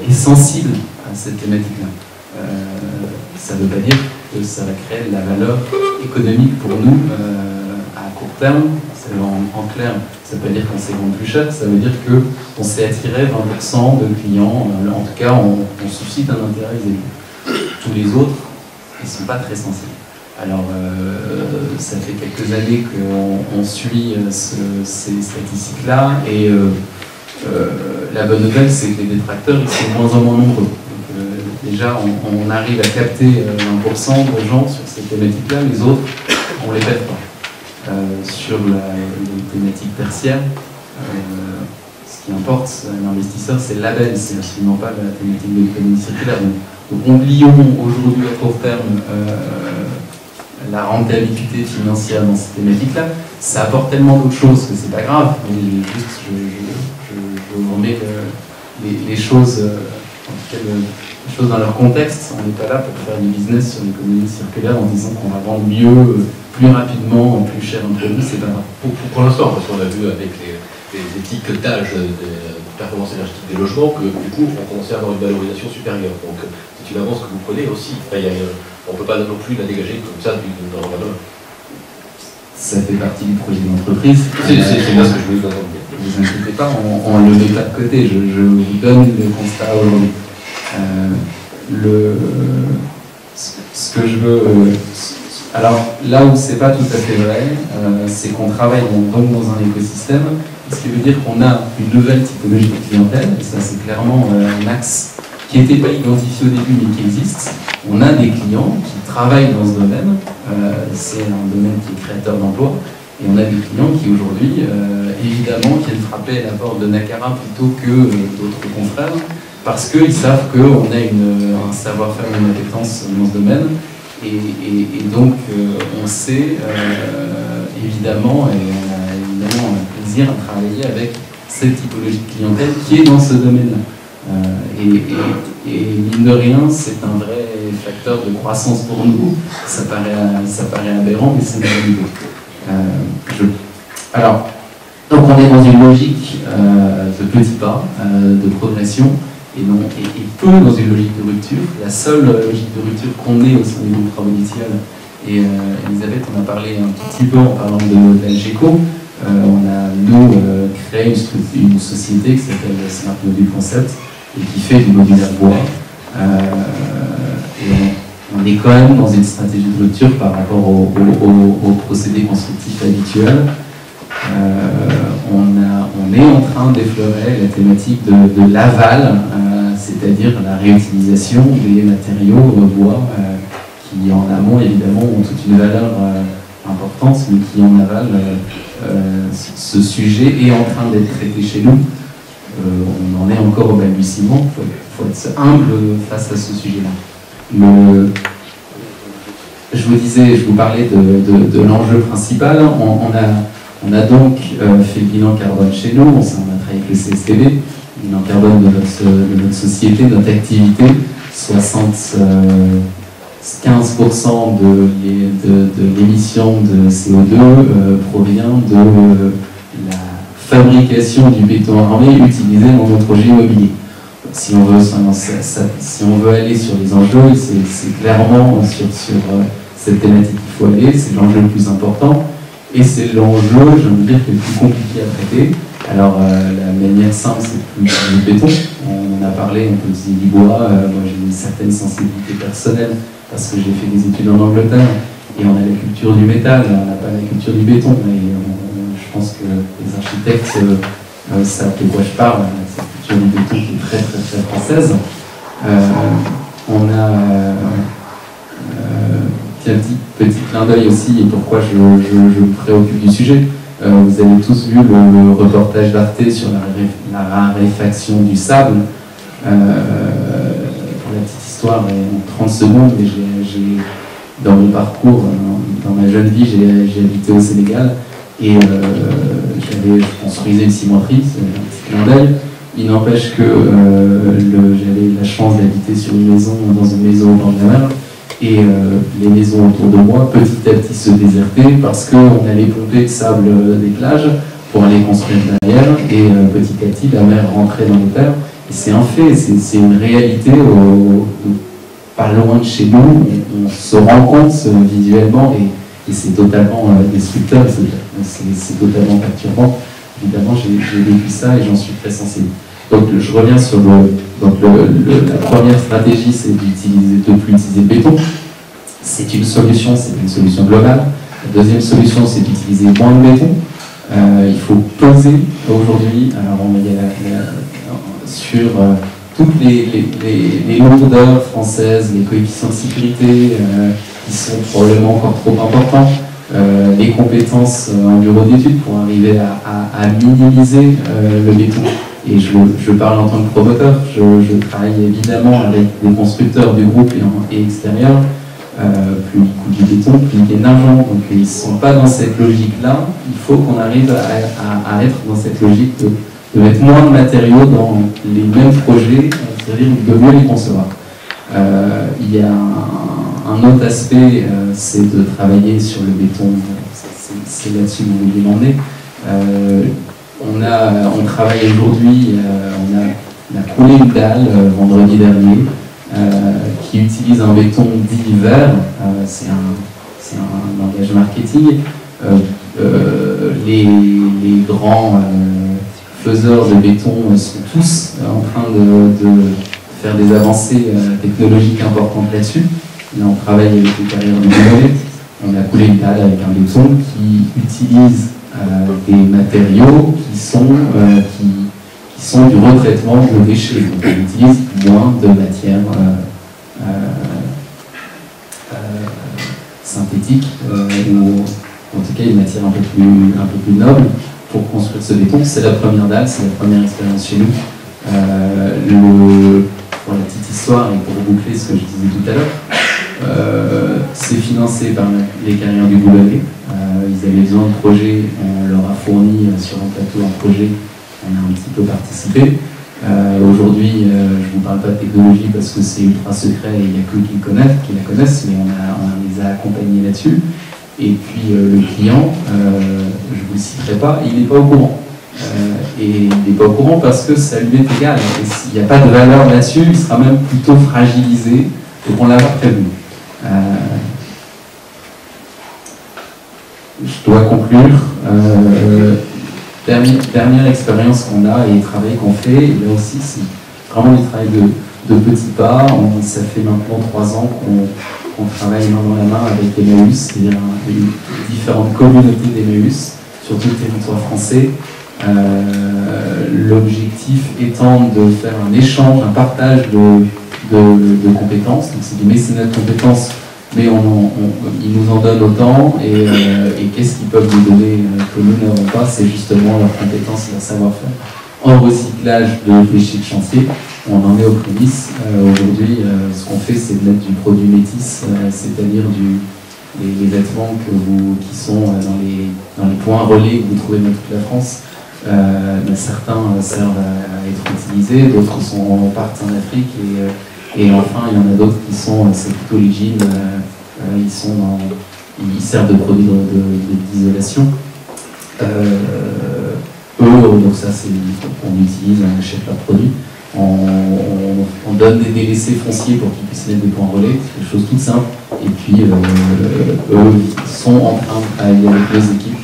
est sensible à cette thématique-là. Ça ne veut pas dire que ça va créer de la valeur économique pour nous à court terme. En clair, ça ne veut pas dire qu'on s'est vendu plus cher, ça veut dire qu'on s'est attiré 20% de clients. En tout cas, on suscite un intérêt élevé. Tous les autres, ils ne sont pas très sensibles. Alors, ça fait quelques années qu'on suit ces statistiques-là, et la bonne nouvelle, c'est que les détracteurs, ils sont de moins en moins nombreux. Donc, déjà, on arrive à capter 20% de gens sur ces thématiques-là, les autres, on ne les pète pas. Sur les thématiques tertiaires, ce qui importe à l'investisseur, c'est le label, c'est absolument pas la thématique de l'économie circulaire. Donc, oublions aujourd'hui à court terme la rentabilité financière dans ces thématiques-là. Ça apporte tellement d'autres choses que c'est pas grave. Mais juste, je remets les choses, en tout cas, les choses dans leur contexte. On n'est pas là pour faire du business sur l'économie circulaire en disant qu'on va vendre mieux, plus rapidement, plus cher un produit. C'est pas grave. Pour l'instant, parce qu'on a vu avec les étiquetages de performance énergétique des logements que du coup on commençait à avoir une valorisation supérieure. Donc c'est une avance que vous prenez aussi. Enfin, on ne peut pas non plus la dégager comme ça dans la main. Ça fait partie du projet d'entreprise. C'est bien ce que je voulais vous entendre. Ne vous inquiétez pas, on ne le met pas de côté. Je vous donne le constat aujourd'hui. Ce que je veux... alors là où c'est pas tout à fait vrai, c'est qu'on travaille donc dans un écosystème, ce qui veut dire qu'on a une nouvelle typologie de clientèle, et ça c'est clairement un axe qui n'était pas identifié au début mais qui existe. On a des clients qui travaillent dans ce domaine, c'est un domaine qui est créateur d'emplois, et on a des clients qui aujourd'hui, évidemment, viennent frapper à la porte de Nakara plutôt que d'autres confrères, parce qu'ils savent qu'on a un savoir-faire, une appétence dans ce domaine, et donc on sait évidemment, et on a évidemment un plaisir à travailler avec cette typologie de clientèle qui est dans ce domaine-là. Et mine de rien, c'est un vrai facteur de croissance pour nous. Ça paraît aberrant, mais c'est le niveau. Alors, donc on est dans une logique de petits pas, de progression, et peu dans une logique de rupture. La seule logique de rupture qu'on ait au sein du groupe Travaux-Litial, et Elisabeth en a parlé un tout petit peu en parlant de l'Algeco, on a, nous, créé une société qui s'appelle Smart Module Concept, et qui fait du modulaire bois. Et on est quand même dans une stratégie de rupture par rapport aux procédés constructifs habituels. On on est en train d'effleurer la thématique de l'aval, c'est-à-dire la réutilisation des matériaux bois, qui en amont évidemment ont toute une valeur importante, mais qui en aval, ce sujet est en train d'être traité chez nous. On en est encore au balbutiement, il faut être humble face à ce sujet-là. Je vous parlais de l'enjeu principal. On a donc fait le bilan carbone chez nous, on a travaillé avec le CSTB, le bilan carbone de notre société, notre activité, 15% de l'émission de CO2 provient de la fabrication du béton armé utilisé dans notre projet immobilier. Si on veut aller sur les enjeux, c'est clairement sur cette thématique qu'il faut aller, c'est l'enjeu le plus important. Et c'est l'enjeu, j'ai envie de dire, le plus compliqué à traiter. Alors, la manière simple, c'est plus le béton. On en a parlé, on peut utiliser du bois. Moi, j'ai une certaine sensibilité personnelle parce que j'ai fait des études en Angleterre et on a la culture du métal, on n'a pas la culture du béton. Et je pense que les architectes savent de quoi je parle. Cette culture du béton qui est très, très, très française. On a un petit clin d'œil aussi, et pourquoi je me préoccupe du sujet. Vous avez tous vu le reportage d'Arte sur la raréfaction du sable. Pour la petite histoire, en 30 secondes, dans mon parcours, dans ma jeune vie, j'ai habité au Sénégal et je construisais une cimenterie, c'est un petit clin d'œil. Il n'empêche que j'avais la chance d'habiter dans une maison au bord de la mer. Et les maisons autour de moi, petit à petit, se désertaient parce qu'on allait pomper le sable des plages pour aller construire derrière. Et petit à petit, la mer rentrait dans les terres. Et c'est un fait, c'est une réalité pas loin de chez nous. On se rend compte visuellement et c'est totalement destructeur, c'est totalement perturbant. Évidemment, j'ai vécu ça et j'en suis très sensible. Donc je reviens sur la première stratégie, c'est de ne plus utiliser le béton. C'est une solution globale. La deuxième solution, c'est d'utiliser moins de béton. Il faut peser aujourd'hui, sur toutes les lourdeurs françaises, les coefficients de sécurité qui sont probablement encore trop importants, les compétences en bureau d'études pour arriver à minimiser le béton. Et je parle en tant que promoteur, je travaille évidemment avec des constructeurs du groupe et extérieurs, plus il coûte du béton, plus il gagne d'argent, donc ils ne sont pas dans cette logique-là. Il faut qu'on arrive à être dans cette logique de mettre moins de matériaux dans les mêmes projets, c'est-à-dire de mieux les concevoir. Il y a un autre aspect, c'est de travailler sur le béton, c'est là-dessus que vous voulez m'emmener. On travaille aujourd'hui, on a coulé une dalle vendredi dernier qui utilise un béton dit vert, c'est un langage marketing. Les grands faiseurs de béton sont tous en train de faire des avancées technologiques importantes là-dessus. Là, on travaille avec les carrières de monolithes. On a coulé une dalle avec un béton qui utilise des matériaux qui sont du retraitement de déchets. Donc on utilise moins de matières synthétiques ou en tout cas une matière un peu plus noble pour construire ce béton. C'est la première dalle, c'est la première expérience chez nous. Pour la petite histoire et pour boucler ce que je disais tout à l'heure, c'est financé par les carrières du Boulonnais. Ils avaient besoin de projets, on leur a fourni sur un plateau un projet, on a un petit peu participé. Aujourd'hui, je ne vous parle pas de technologie parce que c'est ultra secret et il n'y a que qui la connaissent, mais on les a accompagnés là-dessus. Et puis le client, je ne vous le citerai pas, il n'est pas au courant. Et il n'est pas au courant parce que ça lui est égal. Et s'il n'y a pas de valeur là-dessus, il sera même plutôt fragilisé. Donc on l'a pas prévenu. Je dois conclure. Dernière expérience qu'on a et travail qu'on fait, et là aussi c'est vraiment du travail de petits pas. Ça fait maintenant 3 ans qu'on travaille main dans la main avec Emmaüs, c'est-à-dire différentes communautés d'Emmaüs sur tout le territoire français. L'objectif étant de faire un échange, un partage de compétences. Donc c'est du mécénat de compétences, mais ils nous en donnent autant, et qu'est-ce qu'ils peuvent nous donner que nous n'avons pas, c'est justement leurs compétences et leur savoir-faire. En recyclage de déchets de chantier, on en est aux prémices. Aujourd'hui, ce qu'on fait, c'est de mettre du produit métis, c'est-à-dire les vêtements qui sont dans les points relais que vous trouvez dans toute la France. Certains servent à être utilisés, d'autres sont partis en Afrique, et enfin il y en a d'autres qui sont, c'est plutôt les jeans, ils servent de produits d'isolation. Donc ça c'est qu'on utilise, on achète leurs produits, on donne des délaissés fonciers pour qu'ils puissent mettre des points relais, c'est des choses toutes simples, et puis eux sont en train de travailler avec les équipes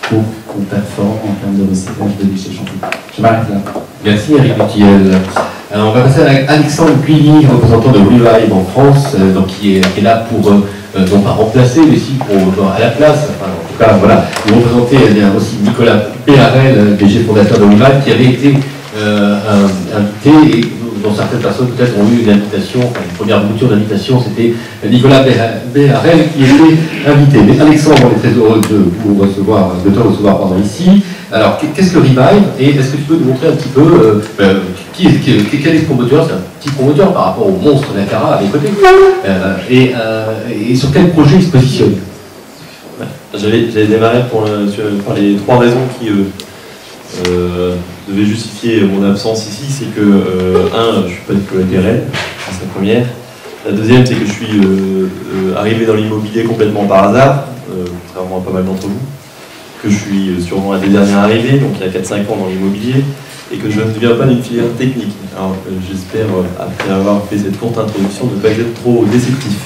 pour qu'on performe en termes de recyclage de déchets chantiers. Je m'arrête là. Merci Eric Métiel. On va passer à Alexandre Puigny, représentant de Revive en France, donc qui est là pour non pas remplacer, mais si pour à la place. Enfin, en tout cas, voilà, vous représentez aussi Nicolas Béharel, DG fondateur de Revive, qui avait été invité, et dont certaines personnes peut-être ont eu une invitation, enfin une première mouture d'invitation, c'était Nicolas Béharel qui était invité. Mais Alexandre, on est très heureux de te recevoir ici. Alors, qu'est-ce que Revive, et est-ce que tu peux nous montrer un petit peu quel est ce promoteur? C'est un petit promoteur par rapport au monstre d'Ankara à mes côtés. Et sur quel projet il se positionne? J'allais démarrer par les trois raisons qui devaient justifier mon absence ici. C'est que, je ne suis pas Nicolas Béharel, c'est la première. La deuxième, c'est que je suis arrivé dans l'immobilier complètement par hasard, contrairement à pas mal d'entre vous, que je suis sûrement un des derniers arrivés, donc il y a 4-5 ans dans l'immobilier, et que je ne viens pas d'une filière technique. Alors j'espère, après avoir fait cette courte introduction, ne pas être trop déceptif.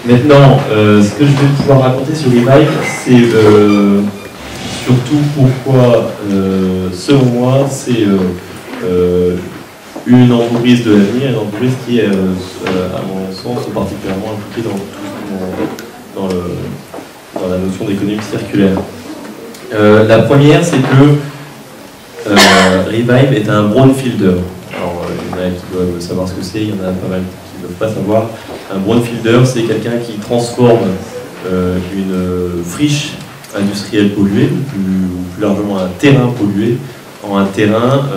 Maintenant, ce que je vais pouvoir raconter sur Revive, c'est surtout pourquoi, selon moi, c'est une entreprise de l'avenir, une entreprise qui est, à mon sens, particulièrement impliquée dans la notion d'économie circulaire. La première, c'est que Revive est un brownfielder. Alors, il y en a qui doivent savoir ce que c'est, il y en a pas mal qui ne doivent pas savoir. Un brownfielder, c'est quelqu'un qui transforme une friche industrielle polluée, ou plus largement un terrain pollué, en un terrain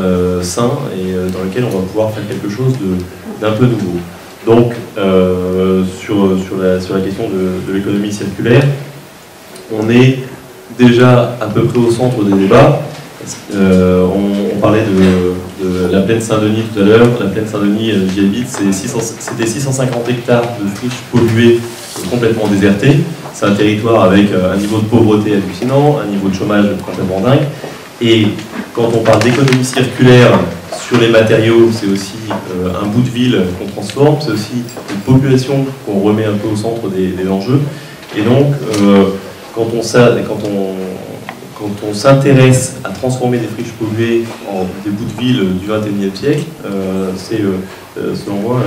sain et dans lequel on va pouvoir faire quelque chose d'un peu nouveau. Donc, sur la question de l'économie circulaire, on est déjà à peu près au centre des débats. On parlait de la plaine Saint-Denis tout à l'heure. La plaine Saint-Denis, j'y habite, c'était 650 hectares de friches polluées, complètement désertées. C'est un territoire avec un niveau de pauvreté hallucinant, un niveau de chômage complètement dingue. Et quand on parle d'économie circulaire sur les matériaux, c'est aussi un bout de ville qu'on transforme, c'est aussi une population qu'on remet un peu au centre des enjeux. Et donc, quand on s'intéresse à transformer des friches polluées en des bouts de ville du XXIe siècle, c'est selon moi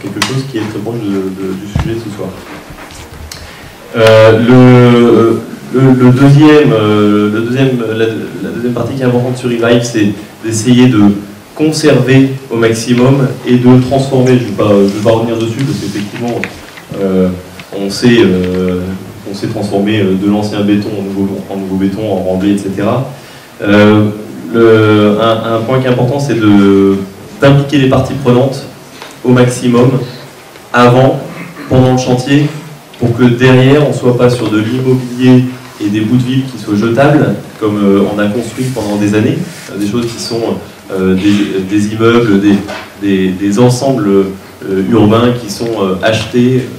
quelque chose qui est très proche du sujet de ce soir. La deuxième partie qui est importante sur Revive, c'est d'essayer de conserver au maximum et de transformer. Je ne vais pas revenir dessus parce qu'effectivement, on s'est transformé de l'ancien béton en nouveau béton, en remblai, etc. Un point qui est important, c'est d'impliquer les parties prenantes au maximum avant, pendant le chantier, pour que derrière, on ne soit pas sur de l'immobilier et des bouts de ville qui soient jetables, comme on a construit pendant des années, des choses qui sont des immeubles, des ensembles urbains qui sont achetés,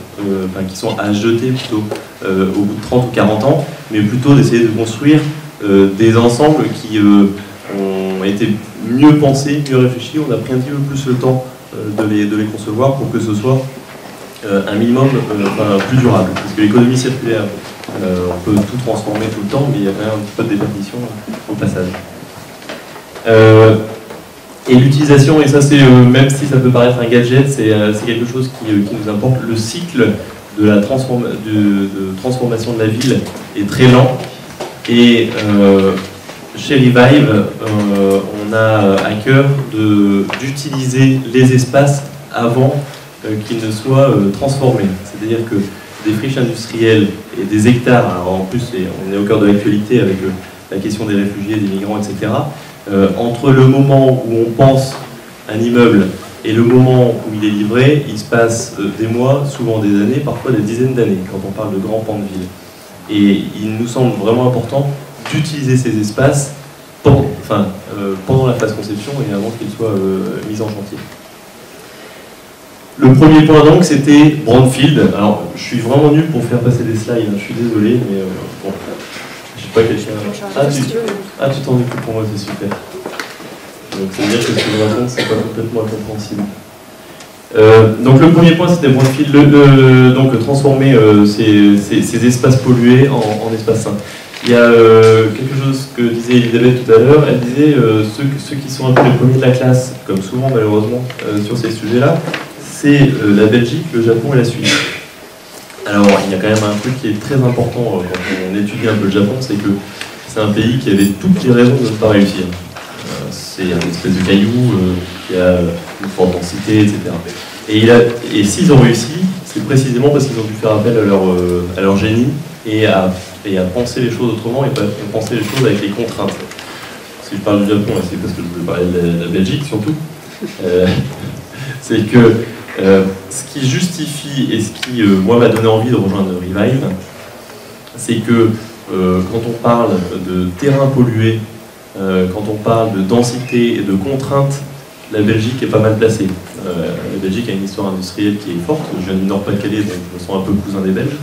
qui sont à jeter plutôt au bout de 30 ou 40 ans, mais plutôt d'essayer de construire des ensembles qui ont été mieux pensés, mieux réfléchis. On a pris un petit peu plus le temps de les concevoir pour que ce soit un minimum plus durable. Parce que l'économie circulaire, on peut tout transformer tout le temps, mais il y a quand même un petit peu de déperdition au passage. Et l'utilisation, et ça c'est, même si ça peut paraître un gadget, c'est quelque chose qui nous importe. Le cycle de transformation de la ville est très lent, et chez Revive, on a à cœur d'utiliser les espaces avant qu'ils ne soient transformés. C'est-à-dire que des friches industrielles et des hectares, alors en plus on est au cœur de l'actualité avec la question des réfugiés, des migrants, etc. Entre le moment où on pense un immeuble et le moment où il est livré, il se passe des mois, souvent des années, parfois des dizaines d'années, quand on parle de grands pans de ville. Et il nous semble vraiment important d'utiliser ces espaces pendant la phase conception et avant qu'ils soient mis en chantier. Le premier point donc c'était brownfield. Alors je suis vraiment nul pour faire passer des slides, je suis désolé, mais bon, je sais pas quelqu'un. Tu t'en occupes pour moi, c'est super. Donc ça veut dire que ce que je raconte c'est pas complètement incompréhensible. Donc le premier point c'était brownfield, donc transformer ces espaces pollués en espaces sains. Il y a quelque chose que disait Elisabeth tout à l'heure, elle disait ceux qui sont un peu les premiers de la classe, comme souvent malheureusement sur ces sujets-là, c'est la Belgique, le Japon et la Suisse. Alors il y a quand même un truc qui est très important quand on étudie un peu le Japon, c'est que c'est un pays qui avait toutes les raisons de ne pas réussir. C'est un espèce de caillou qui a une forte densité, etc. Et s'ils ont réussi, c'est précisément parce qu'ils ont dû faire appel à leur génie et à penser les choses autrement et pas penser les choses avec les contraintes. Si je parle du Japon, c'est parce que je veux parler de la Belgique surtout. C'est que ce qui justifie et ce qui, moi, m'a donné envie de rejoindre Revive, c'est que quand on parle de terrain pollué, quand on parle de densité et de contraintes, la Belgique est pas mal placée. La Belgique a une histoire industrielle qui est forte. Je viens du Nord-Pas-de-Calais, donc je me sens un peu cousin des Belges.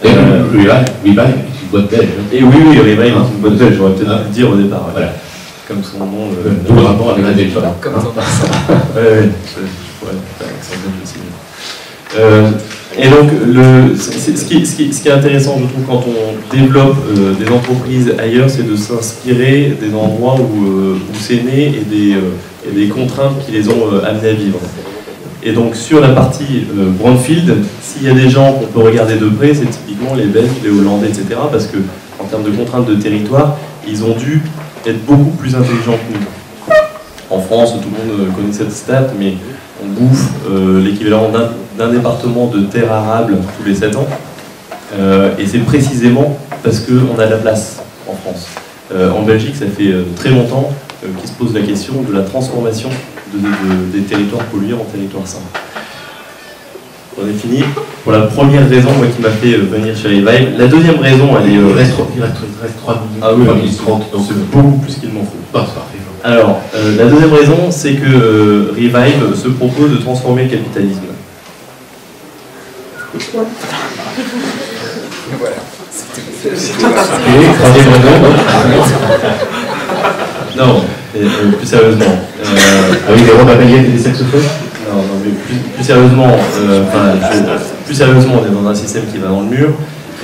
Revive est une boîte belge. Et oui, Revive est une boîte belge, j'aurais peut-être dû le dire au départ. Voilà. Comme son nom. Tout le rapport avec la Belgique. Comme un passant. Ouais, je pourrais faire l'accent belge aussi. Et donc, ce qui est intéressant, je trouve, quand on développe des entreprises ailleurs, c'est de s'inspirer des endroits où c'est né et des contraintes qui les ont amenés à vivre. Et donc, sur la partie brownfield, s'il y a des gens qu'on peut regarder de près, c'est typiquement les Belges, les Hollandais, etc. Parce que, en termes de contraintes de territoire, ils ont dû être beaucoup plus intelligents que nous. En France, tout le monde connaît cette stat, mais on bouffe l'équivalent d'un département de terre arable tous les 7 ans. Et c'est précisément parce qu'on a de la place en France. En Belgique, ça fait très longtemps qu'il se pose la question de la transformation des territoires pollués en territoires sains. On est fini. Pour la première raison, moi, qui m'a fait venir chez Revive. La deuxième raison, elle est... Il reste 3 minutes. Ah oui, 3 minutes 30. Donc c'est beaucoup plus qu'il m'en faut. Bah, c'est parfait. Alors, la deuxième raison, c'est que Revive se propose de transformer le capitalisme. Voilà. Et troisième raison. Non, plus sérieusement. Avec des robes à paillettes et des saxophones. Non, mais plus sérieusement, on est dans un système qui va dans le mur.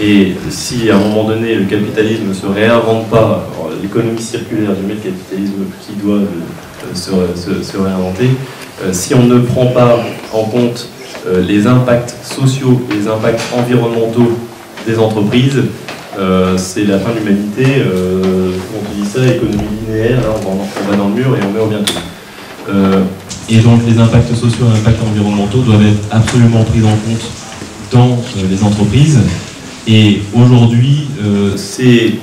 Et si à un moment donné le capitalisme ne se réinvente pas, l'économie circulaire, je mets le capitalisme qui doit se réinventer, si on ne prend pas en compte les impacts sociaux, les impacts environnementaux des entreprises, c'est la fin de l'humanité. Quand on dit ça, économie linéaire, là, on va dans le mur et on meurt bientôt. Et donc les impacts sociaux et les impacts environnementaux doivent être absolument pris en compte dans les entreprises. Et aujourd'hui, c'est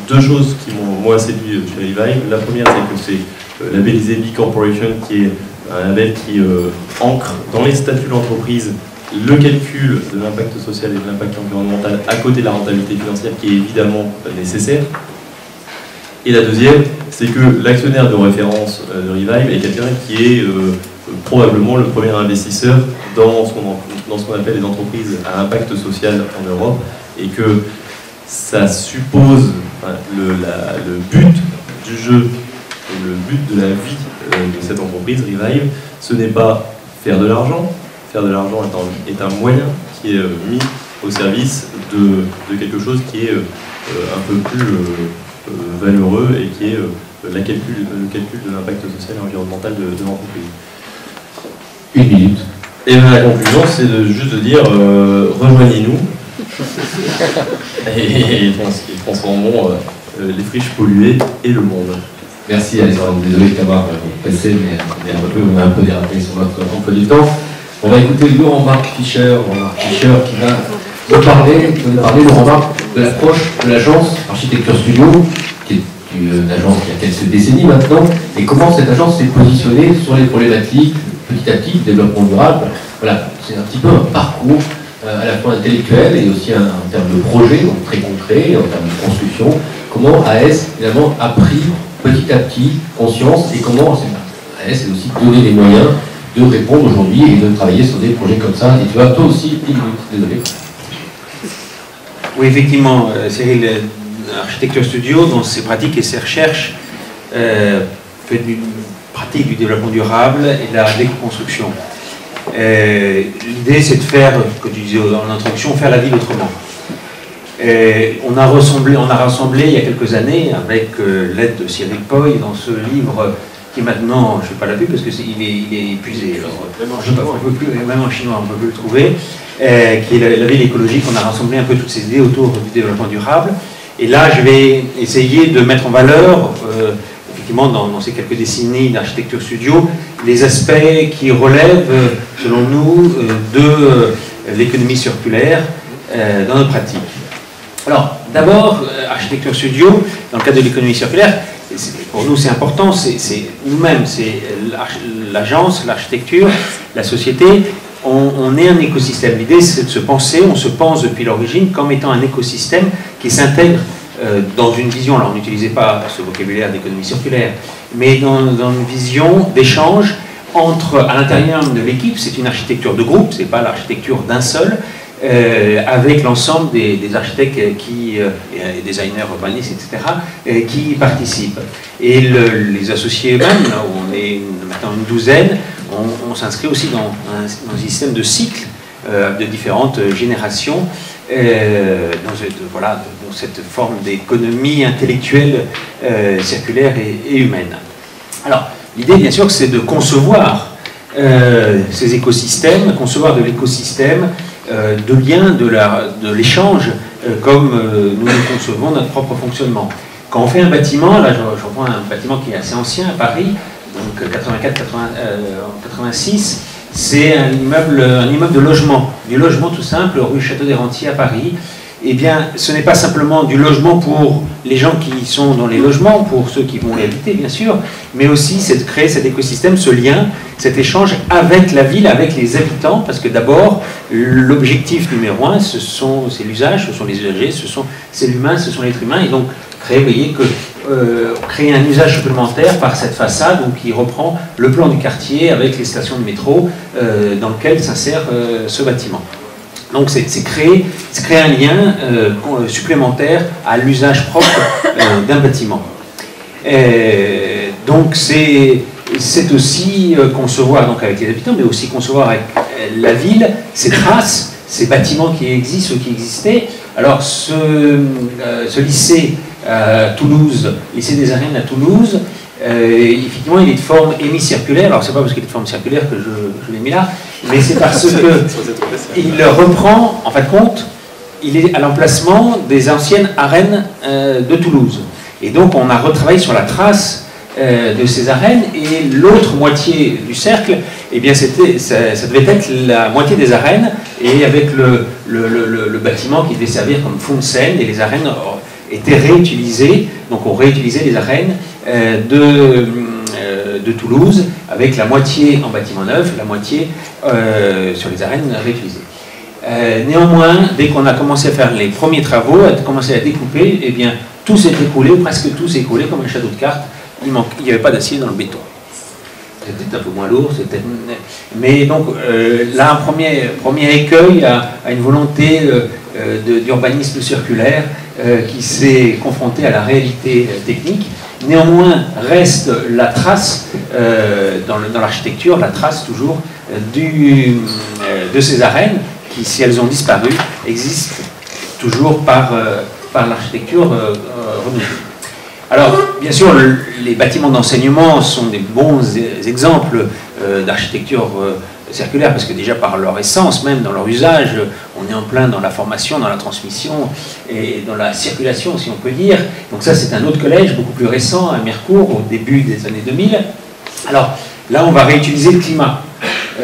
deux choses qui m'ont, moi, séduit chez Revive. La première, c'est que c'est labellisé B Corporation, qui est un label qui ancre dans les statuts de l'entreprise le calcul de l'impact social et de l'impact environnemental à côté de la rentabilité financière, qui est évidemment nécessaire. Et la deuxième, c'est que l'actionnaire de référence de Revive est quelqu'un qui est probablement le premier investisseur dans ce qu'on appelle les entreprises à impact social en Europe, et que ça suppose le but du jeu, le but de la vie de cette entreprise, Revive, ce n'est pas faire de l'argent. Faire de l'argent est un moyen qui est mis au service de quelque chose qui est un peu plus valeureux et qui est le calcul de l'impact social et environnemental de l'entreprise. 1 minute. Et bien, la conclusion, c'est juste de dire rejoignez-nous et transformons les friches polluées et le monde. Merci Alexandre, désolé de t'avoir passé, mais on a un peu dérapé sur notre emploi du temps. On va écouter Laurent-Marc Fischer, qui va nous parler Laurent-Marc, de l'approche de l'agence Architecture Studio, qui est une agence qui a quelques décennies maintenant, et comment cette agence s'est positionnée sur les problématiques petit à petit, développement durable. Voilà, c'est un petit peu un parcours à la fois intellectuel et aussi en termes de projet, donc très concret, en termes de construction. Comment AS finalement a pris petit à petit conscience et comment AS est aussi donné les moyens de répondre aujourd'hui et de travailler sur des projets comme ça. Et tu vas toi aussi, 10 minutes, désolé. Oui, effectivement, Cyril, Architecture Studio, dans ses pratiques et ses recherches, fait d'une pratique du développement durable et de la déconstruction. L'idée, c'est de faire, comme tu disais en introduction, faire la ville autrement. On a rassemblé il y a quelques années, avec l'aide de Cyril Poy, dans ce livre qui maintenant, je ne fais pas la vue parce qu'il est épuisé. Même en chinois, on ne peut plus le trouver, qui est la ville écologique. On a rassemblé un peu toutes ces idées autour du développement durable. Et là, je vais essayer de mettre en valeur, effectivement, dans ces quelques décennies d'Architecture Studio, les aspects qui relèvent, selon nous, de l'économie circulaire dans notre pratique. Alors, d'abord, Architecture Studio, dans le cadre de l'économie circulaire, pour nous c'est important, c'est nous-mêmes, c'est l'agence, l'architecture, la société, on est un écosystème. L'idée c'est de se penser, on se pense depuis l'origine comme étant un écosystème qui s'intègre dans une vision, alors on n'utilisait pas ce vocabulaire d'économie circulaire, mais dans une vision d'échange entre, à l'intérieur de l'équipe, c'est une architecture de groupe, c'est pas l'architecture d'un seul, avec l'ensemble des architectes et designers urbanistes, etc., qui participent. Et les associés eux-mêmes, on est maintenant une douzaine, on s'inscrit aussi dans un système de cycles de différentes générations, dans cette forme d'économie intellectuelle, circulaire et humaine. Alors, l'idée, bien sûr, c'est de concevoir ces écosystèmes, concevoir de l'écosystème, de lien, de l'échange, comme nous concevons notre propre fonctionnement. Quand on fait un bâtiment, là je reprends un bâtiment qui est assez ancien à Paris, donc 84-86, c'est un immeuble de logement, du logement tout simple, rue Château des Rentiers à Paris. Eh bien, ce n'est pas simplement du logement pour les gens qui sont dans les logements, pour ceux qui vont y habiter, bien sûr, mais aussi c'est de créer cet écosystème, ce lien, cet échange avec la ville, avec les habitants, parce que d'abord, l'objectif numéro un, c'est l'usage, ce sont les usagers, c'est l'humain, ce sont les êtres humains, et donc créer un usage supplémentaire par cette façade donc, qui reprend le plan du quartier avec les stations de métro dans lequel s'insère ce bâtiment. Donc c'est créer un lien supplémentaire à l'usage propre d'un bâtiment. Donc c'est aussi concevoir donc, avec les habitants, mais aussi concevoir avec la ville, ses traces, ces bâtiments qui existent ou qui existaient. Alors ce lycée à Toulouse, lycée des Arènes à Toulouse, effectivement il est de forme hémicirculaire. Alors c'est pas parce qu'il est de forme circulaire que je l'ai mis là, mais c'est parce que il reprend, en fin de compte, il est à l'emplacement des anciennes arènes de Toulouse. Et donc on a retravaillé sur la trace de ces arènes, et l'autre moitié du cercle, eh bien ça devait être la moitié des arènes, et avec le bâtiment qui devait servir comme fond de scène, et les arènes étaient réutilisées, donc on réutilisait les arènes de Toulouse, avec la moitié en bâtiment neuf, la moitié sur les arènes réutilisées. Néanmoins, dès qu'on a commencé à faire les premiers travaux, à commencer à découper, eh bien tout s'est écoulé, presque tout s'est écoulé comme un château de cartes. Il n'y avait pas d'acier dans le béton. C'était un peu moins lourd, mais donc là, un premier écueil à une volonté d'urbanisme circulaire qui s'est confronté à la réalité technique. Néanmoins, reste la trace dans l'architecture, la trace toujours de ces arènes qui, si elles ont disparu, existent toujours par l'architecture renouvelée. Alors, bien sûr, les bâtiments d'enseignement sont des bons exemples d'architecture circulaires, parce que déjà par leur essence, même dans leur usage, on est en plein dans la formation, dans la transmission et dans la circulation, si on peut dire. Donc ça, c'est un autre collège, beaucoup plus récent, à Mercourt, au début des années 2000. Alors là, on va réutiliser le climat.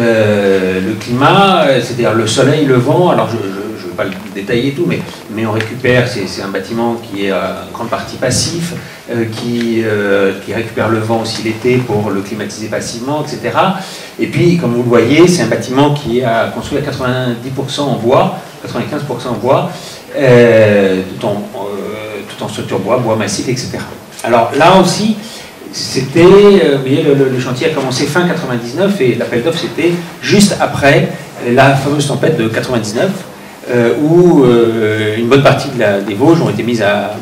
Le climat, c'est-à-dire le soleil, le vent, alors je ne vais pas le détailler tout, mais on récupère, c'est un bâtiment qui est en grande partie passif, qui récupère le vent aussi l'été pour le climatiser passivement, etc. Et puis, comme vous le voyez, c'est un bâtiment qui est construit à 90% en bois, 95% en bois, tout en structure bois massif, etc. Alors là aussi, c'était, vous voyez, le chantier a commencé fin 99 et l'appel d'offres c'était juste après la fameuse tempête de 99 où une bonne partie des Vosges ont été mises à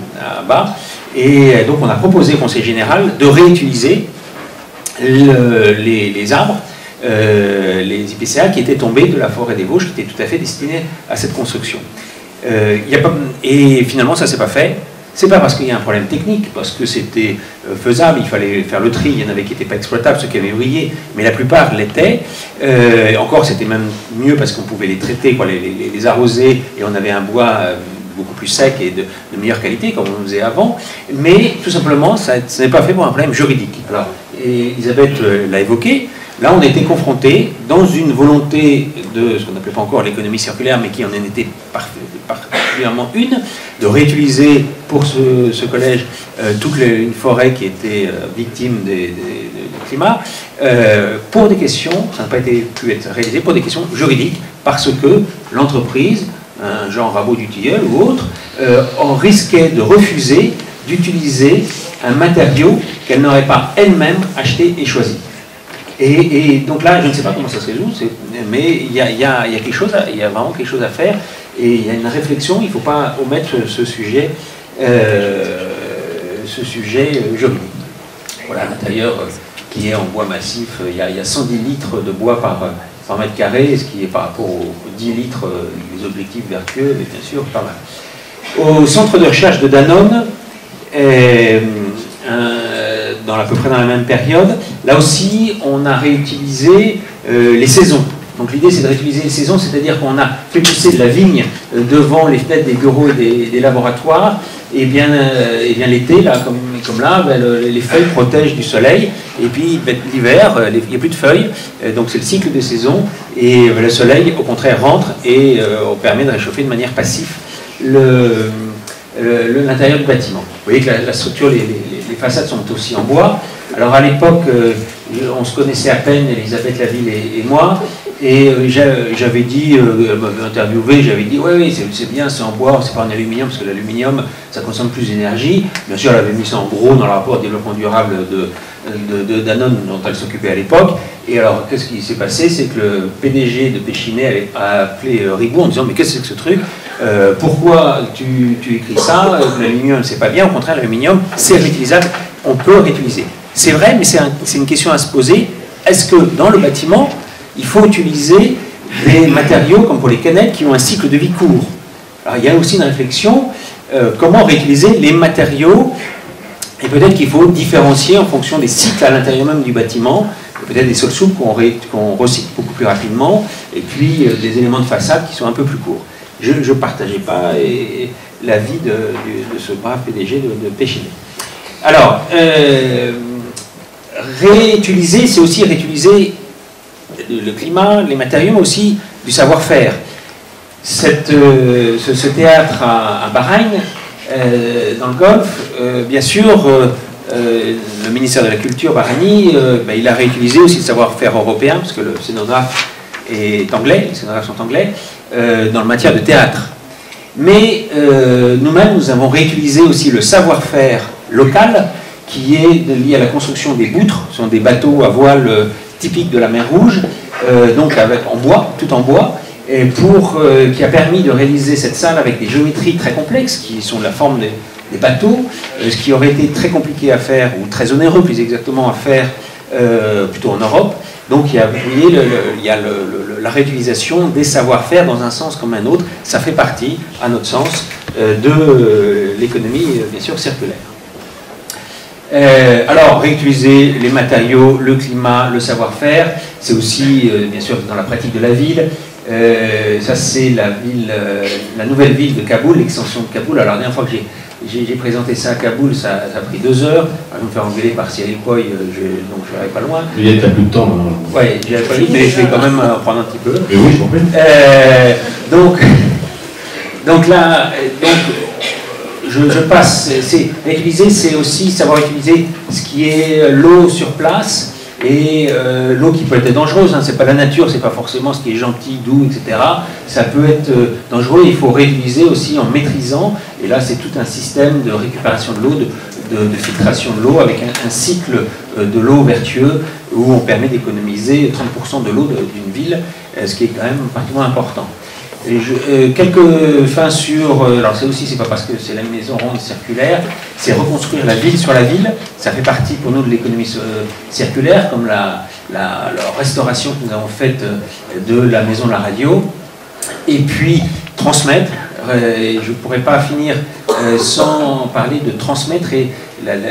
bas. Et donc on a proposé au Conseil Général de réutiliser les arbres, les IPCA qui étaient tombés de la forêt des Vosges, qui étaient tout à fait destinés à cette construction. Et finalement ça ne s'est pas fait. C'est pas parce qu'il y a un problème technique, parce que c'était faisable, il fallait faire le tri, il y en avait qui n'étaient pas exploitables, ceux qui avaient brillé, mais la plupart l'étaient. Encore, c'était même mieux parce qu'on pouvait les traiter, quoi, les arroser, et on avait un bois beaucoup plus sec et de meilleure qualité, comme on faisait avant. Mais tout simplement, ça n'est pas fait pour un problème juridique. Alors, Elisabeth l'a évoqué, là on a été confronté dans une volonté de ce qu'on n'appelait pas encore l'économie circulaire, mais qui en était particulièrement une, de réutiliser pour ce collège toute une forêt qui était victime du climat, pour des questions, ça n'a pas pu être réalisé pour des questions juridiques, parce que l'entreprise, un genre Rabot du Tilleul ou autre, en risquait de refuser d'utiliser un matériau qu'elle n'aurait pas elle-même acheté et choisi. Et donc là, je ne sais pas comment ça se résout, mais il y a quelque chose, il y a vraiment quelque chose à faire, et il y a une réflexion, il ne faut pas omettre ce sujet juridique. Voilà, à l'intérieur, qui est en bois massif, il y a 110 litres de bois par mètre carré, ce qui est par rapport aux 10 litres, les objectifs vertueux, mais bien sûr, pas mal. Au centre de recherche de Danone, à peu près dans la même période, là aussi, on a réutilisé les saisons. Donc l'idée, c'est de réutiliser les saisons, c'est-à-dire qu'on a fait pousser de la vigne devant les fenêtres des bureaux et des laboratoires, et bien l'été, là, comme là, les feuilles protègent du soleil, et puis l'hiver, il n'y a plus de feuilles, donc c'est le cycle des saisons, et le soleil, au contraire, rentre et permet de réchauffer de manière passive l'intérieur du bâtiment. Vous voyez que la structure, les façades sont aussi en bois. Alors à l'époque, on se connaissait à peine, Elisabeth Laville et moi, et j'avais dit, elle m'avait interviewé, j'avais dit, oui, c'est bien, c'est en bois, c'est pas en aluminium, parce que l'aluminium, ça consomme plus d'énergie. Bien sûr, elle avait mis ça en gros dans le rapport développement durable de Danone dont elle s'occupait à l'époque. Et alors, qu'est-ce qui s'est passé? C'est que le PDG de Péchinet a appelé Rigaud en disant, mais qu'est-ce que c'est que ce truc? Pourquoi tu écris ça? L'aluminium, c'est pas bien, au contraire, l'aluminium, c'est réutilisable, on peut réutiliser. C'est vrai, mais c'est une question à se poser. Est-ce que dans le bâtiment, il faut utiliser des matériaux comme pour les canettes qui ont un cycle de vie court? Alors il y a aussi une réflexion, comment réutiliser les matériaux, et peut-être qu'il faut différencier en fonction des cycles à l'intérieur même du bâtiment, peut-être des sols souples qu'on recycle beaucoup plus rapidement, et puis des éléments de façade qui sont un peu plus courts. Je ne partageais pas l'avis de ce brave PDG de Péchinet. Alors, réutiliser, c'est aussi réutiliser le climat, les matériaux, mais aussi du savoir-faire. Ce théâtre à Bahreïn, dans le Golfe, bien sûr, le ministère de la Culture bahreïni, il a réutilisé aussi le savoir-faire européen, parce que le scénographe est anglais, les scénographes sont anglais, dans le matière de théâtre. Mais nous-mêmes, nous avons réutilisé aussi le savoir-faire local, qui est lié à la construction des boutres, ce sont des bateaux à voile typiques de la mer Rouge, donc en bois, tout en bois, et qui a permis de réaliser cette salle avec des géométries très complexes, qui sont de la forme des bateaux, ce qui aurait été très compliqué à faire, ou très onéreux plus exactement à faire, plutôt en Europe. Donc il y a, vous voyez, la réutilisation des savoir-faire dans un sens comme un autre, ça fait partie, à notre sens, de l'économie, bien sûr, circulaire. Alors, réutiliser les matériaux, le climat, le savoir-faire, c'est aussi, bien sûr, dans la pratique de la ville. Ça, c'est la nouvelle ville de Kaboul, l'extension de Kaboul. Alors, la dernière fois que j'ai présenté ça à Kaboul, ça a pris 2 heures. Je vais me faire engueuler par Cyril Poy, donc je serai pas loin. Il y a plus de temps maintenant. Oui, j'y vais pas vite, mais je vais quand même prendre un petit peu. Mais oui, je comprends. Donc là, je passe. Utiliser, c'est aussi savoir utiliser ce qui est l'eau sur place. Et l'eau qui peut être dangereuse, hein, c'est pas la nature, c'est pas forcément ce qui est gentil, doux, etc. Ça peut être dangereux, il faut réutiliser aussi en maîtrisant, et là c'est tout un système de récupération de l'eau, de filtration de l'eau, avec un cycle de l'eau vertueux, où on permet d'économiser 30% de l'eau d'une ville, ce qui est quand même particulièrement important. Et quelques fins sur, alors c'est pas parce que c'est la maison ronde circulaire, c'est reconstruire la ville sur la ville, ça fait partie pour nous de l'économie circulaire, comme la restauration que nous avons faite de la maison de la radio, et puis transmettre, je ne pourrais pas finir sans parler de transmettre, et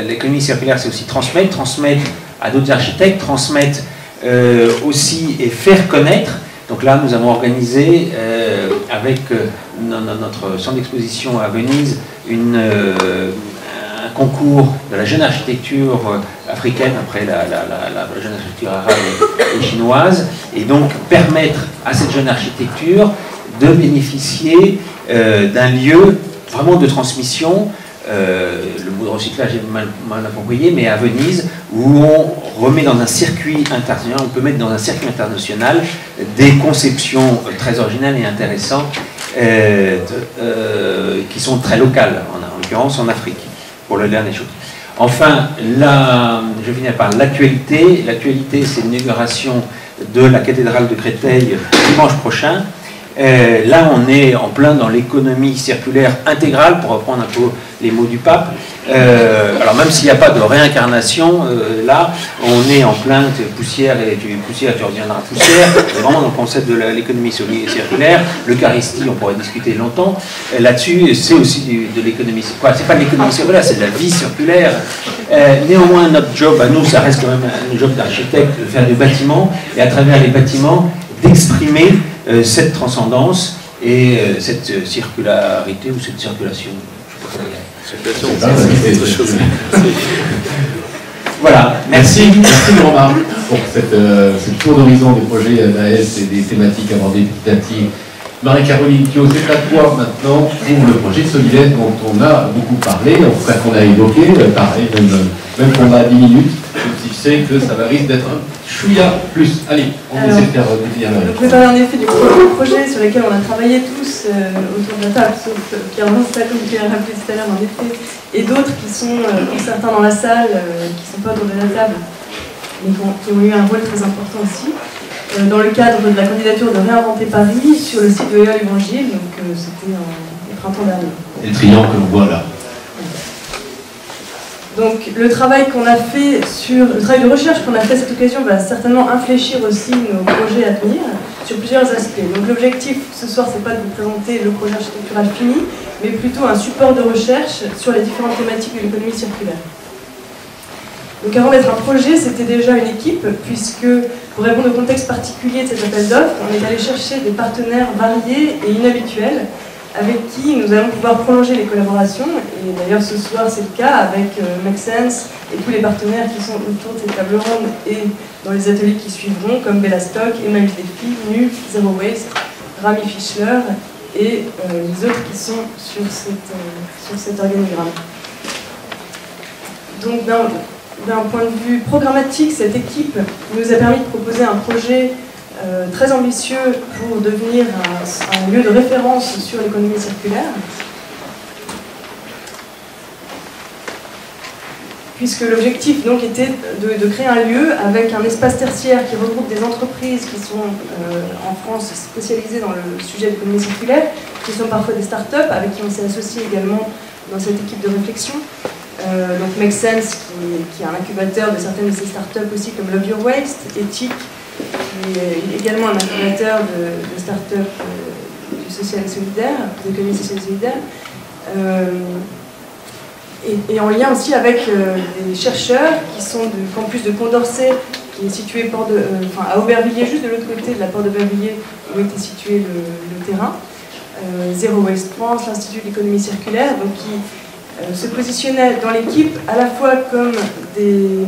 l'économie circulaire c'est aussi transmettre à d'autres architectes, transmettre aussi et faire connaître. Donc là, nous avons organisé avec notre centre d'exposition à Venise un concours de la jeune architecture africaine après la jeune architecture arabe et chinoise, et donc permettre à cette jeune architecture de bénéficier d'un lieu vraiment de transmission. Le mot de recyclage est mal approprié, mais à Venise, où on remet dans un circuit international, on peut mettre dans un circuit international des conceptions très originales et intéressantes qui sont très locales, en l'occurrence en Afrique, pour le dernier chose. Enfin, là, je finis par l'actualité. L'actualité, c'est l'inauguration de la cathédrale de Créteil dimanche prochain. Là, on est en plein dans l'économie circulaire intégrale, pour reprendre un peu les mots du pape. Alors même s'il n'y a pas de réincarnation, là, on est en plein poussière, et poussière, tu reviendras poussière, vraiment dans le concept de l'économie circulaire. L'Eucharistie, on pourrait discuter longtemps. Là-dessus, c'est aussi de l'économie circulaire. C'est pas de l'économie circulaire, c'est de la vie circulaire. Néanmoins, notre job, à nous, ça reste quand même un job d'architecte, de faire du bâtiment, et à travers les bâtiments, d'exprimer cette transcendance et cette circularité ou cette circulation. Je sais pas comment dire. Voilà, merci. Merci Romain pour cette tour d'horizon des projets d'AS et des thématiques abordées petit à petit. Marie-Caroline Pio, c'est à toi maintenant pour le projet solidaire dont on a beaucoup parlé, en tout cas qu'on a évoqué, pareil, même qu'on a 10 minutes, je sais que ça va risque d'être un chouïa plus. Allez, on essaie de faire définir la Donc, vous parlez en effet du projet sur lequel on a travaillé tous autour de la table, sauf Pierre Vincent, qui a rappelé tout à l'heure, en effet, et d'autres qui sont, pour certains dans la salle, qui ne sont pas autour de la table, mais qui ont eu un rôle très important aussi. Dans le cadre de la candidature de Réinventer Paris sur le site de EA Évangile, donc c'était au printemps dernier. Et le triangle que l'on voit là. Donc le travail qu'on a fait le travail de recherche qu'on a fait à cette occasion va certainement infléchir aussi nos projets à venir sur plusieurs aspects. Donc l'objectif ce soir, c'est pas de vous présenter le projet architectural fini, mais plutôt un support de recherche sur les différentes thématiques de l'économie circulaire. Donc avant d'être un projet, c'était déjà une équipe, puisque pour répondre au contexte particulier de cet appel d'offres, on est allé chercher des partenaires variés et inhabituels, avec qui nous allons pouvoir prolonger les collaborations. Et d'ailleurs ce soir c'est le cas avec Make Sense et tous les partenaires qui sont autour de cette table ronde et dans les ateliers qui suivront, comme Bella Stock, Emmaüs Défi, NU, Zero Waste, Rami Fischler et les autres qui sont sur cet organigramme. Donc d'un point de vue programmatique, cette équipe nous a permis de proposer un projet très ambitieux pour devenir un lieu de référence sur l'économie circulaire, puisque l'objectif donc était de créer un lieu avec un espace tertiaire qui regroupe des entreprises qui sont en France spécialisées dans le sujet de l'économie circulaire, qui sont parfois des start-up avec qui on s'est associé également dans cette équipe de réflexion. Donc Make Sense qui est un incubateur de certaines de ces startups aussi, comme Love Your Waste, Ethic qui est également un incubateur de startups du social et solidaire, de l'économie sociale et solidaire. et en lien aussi avec des chercheurs qui sont du campus de Condorcet, qui est situé à Aubervilliers, juste de l'autre côté de la porte d'Aubervilliers, où était situé le terrain. Zero Waste France, l'Institut de l'économie circulaire, donc qui se positionnait dans l'équipe à la fois comme des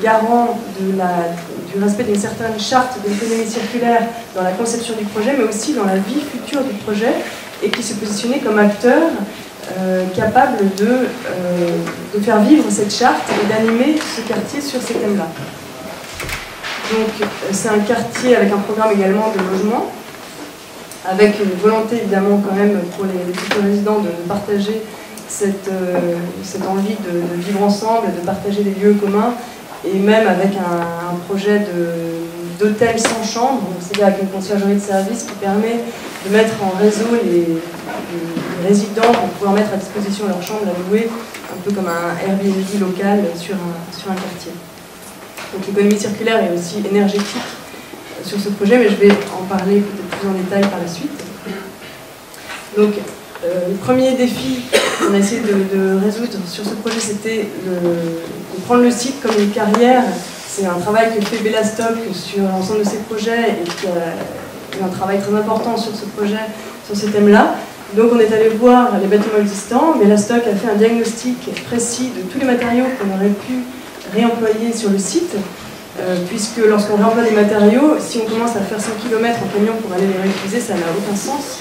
garants du respect d'une certaine charte de l'économie circulaire dans la conception du projet, mais aussi dans la vie future du projet, et qui se positionnait comme acteur capable de faire vivre cette charte et d'animer ce quartier sur ces thèmes-là. Donc c'est un quartier avec un programme également de logement, avec une volonté évidemment quand même pour les futurs résidents de partager cette envie de vivre ensemble, de partager des lieux communs, et même avec un projet d'hôtel sans chambre, c'est-à-dire avec une conciergerie de service qui permet de mettre en réseau les résidents pour pouvoir mettre à disposition leur chambre à louer, un peu comme un Airbnb local sur un quartier. Donc l'économie circulaire est aussi énergétique sur ce projet, mais je vais en parler peut-être plus en détail par la suite. Donc le premier défi qu'on a essayé de résoudre sur ce projet, c'était de prendre le site comme une carrière. C'est un travail que fait Bellastock sur l'ensemble de ses projets et qui a eu un travail très important sur ce projet, sur ces thèmes-là. Donc on est allé voir les bâtiments existants. Bellastock a fait un diagnostic précis de tous les matériaux qu'on aurait pu réemployer sur le site, puisque lorsqu'on réemploie des matériaux, si on commence à faire 100 km en camion pour aller les réutiliser, ça n'a aucun sens.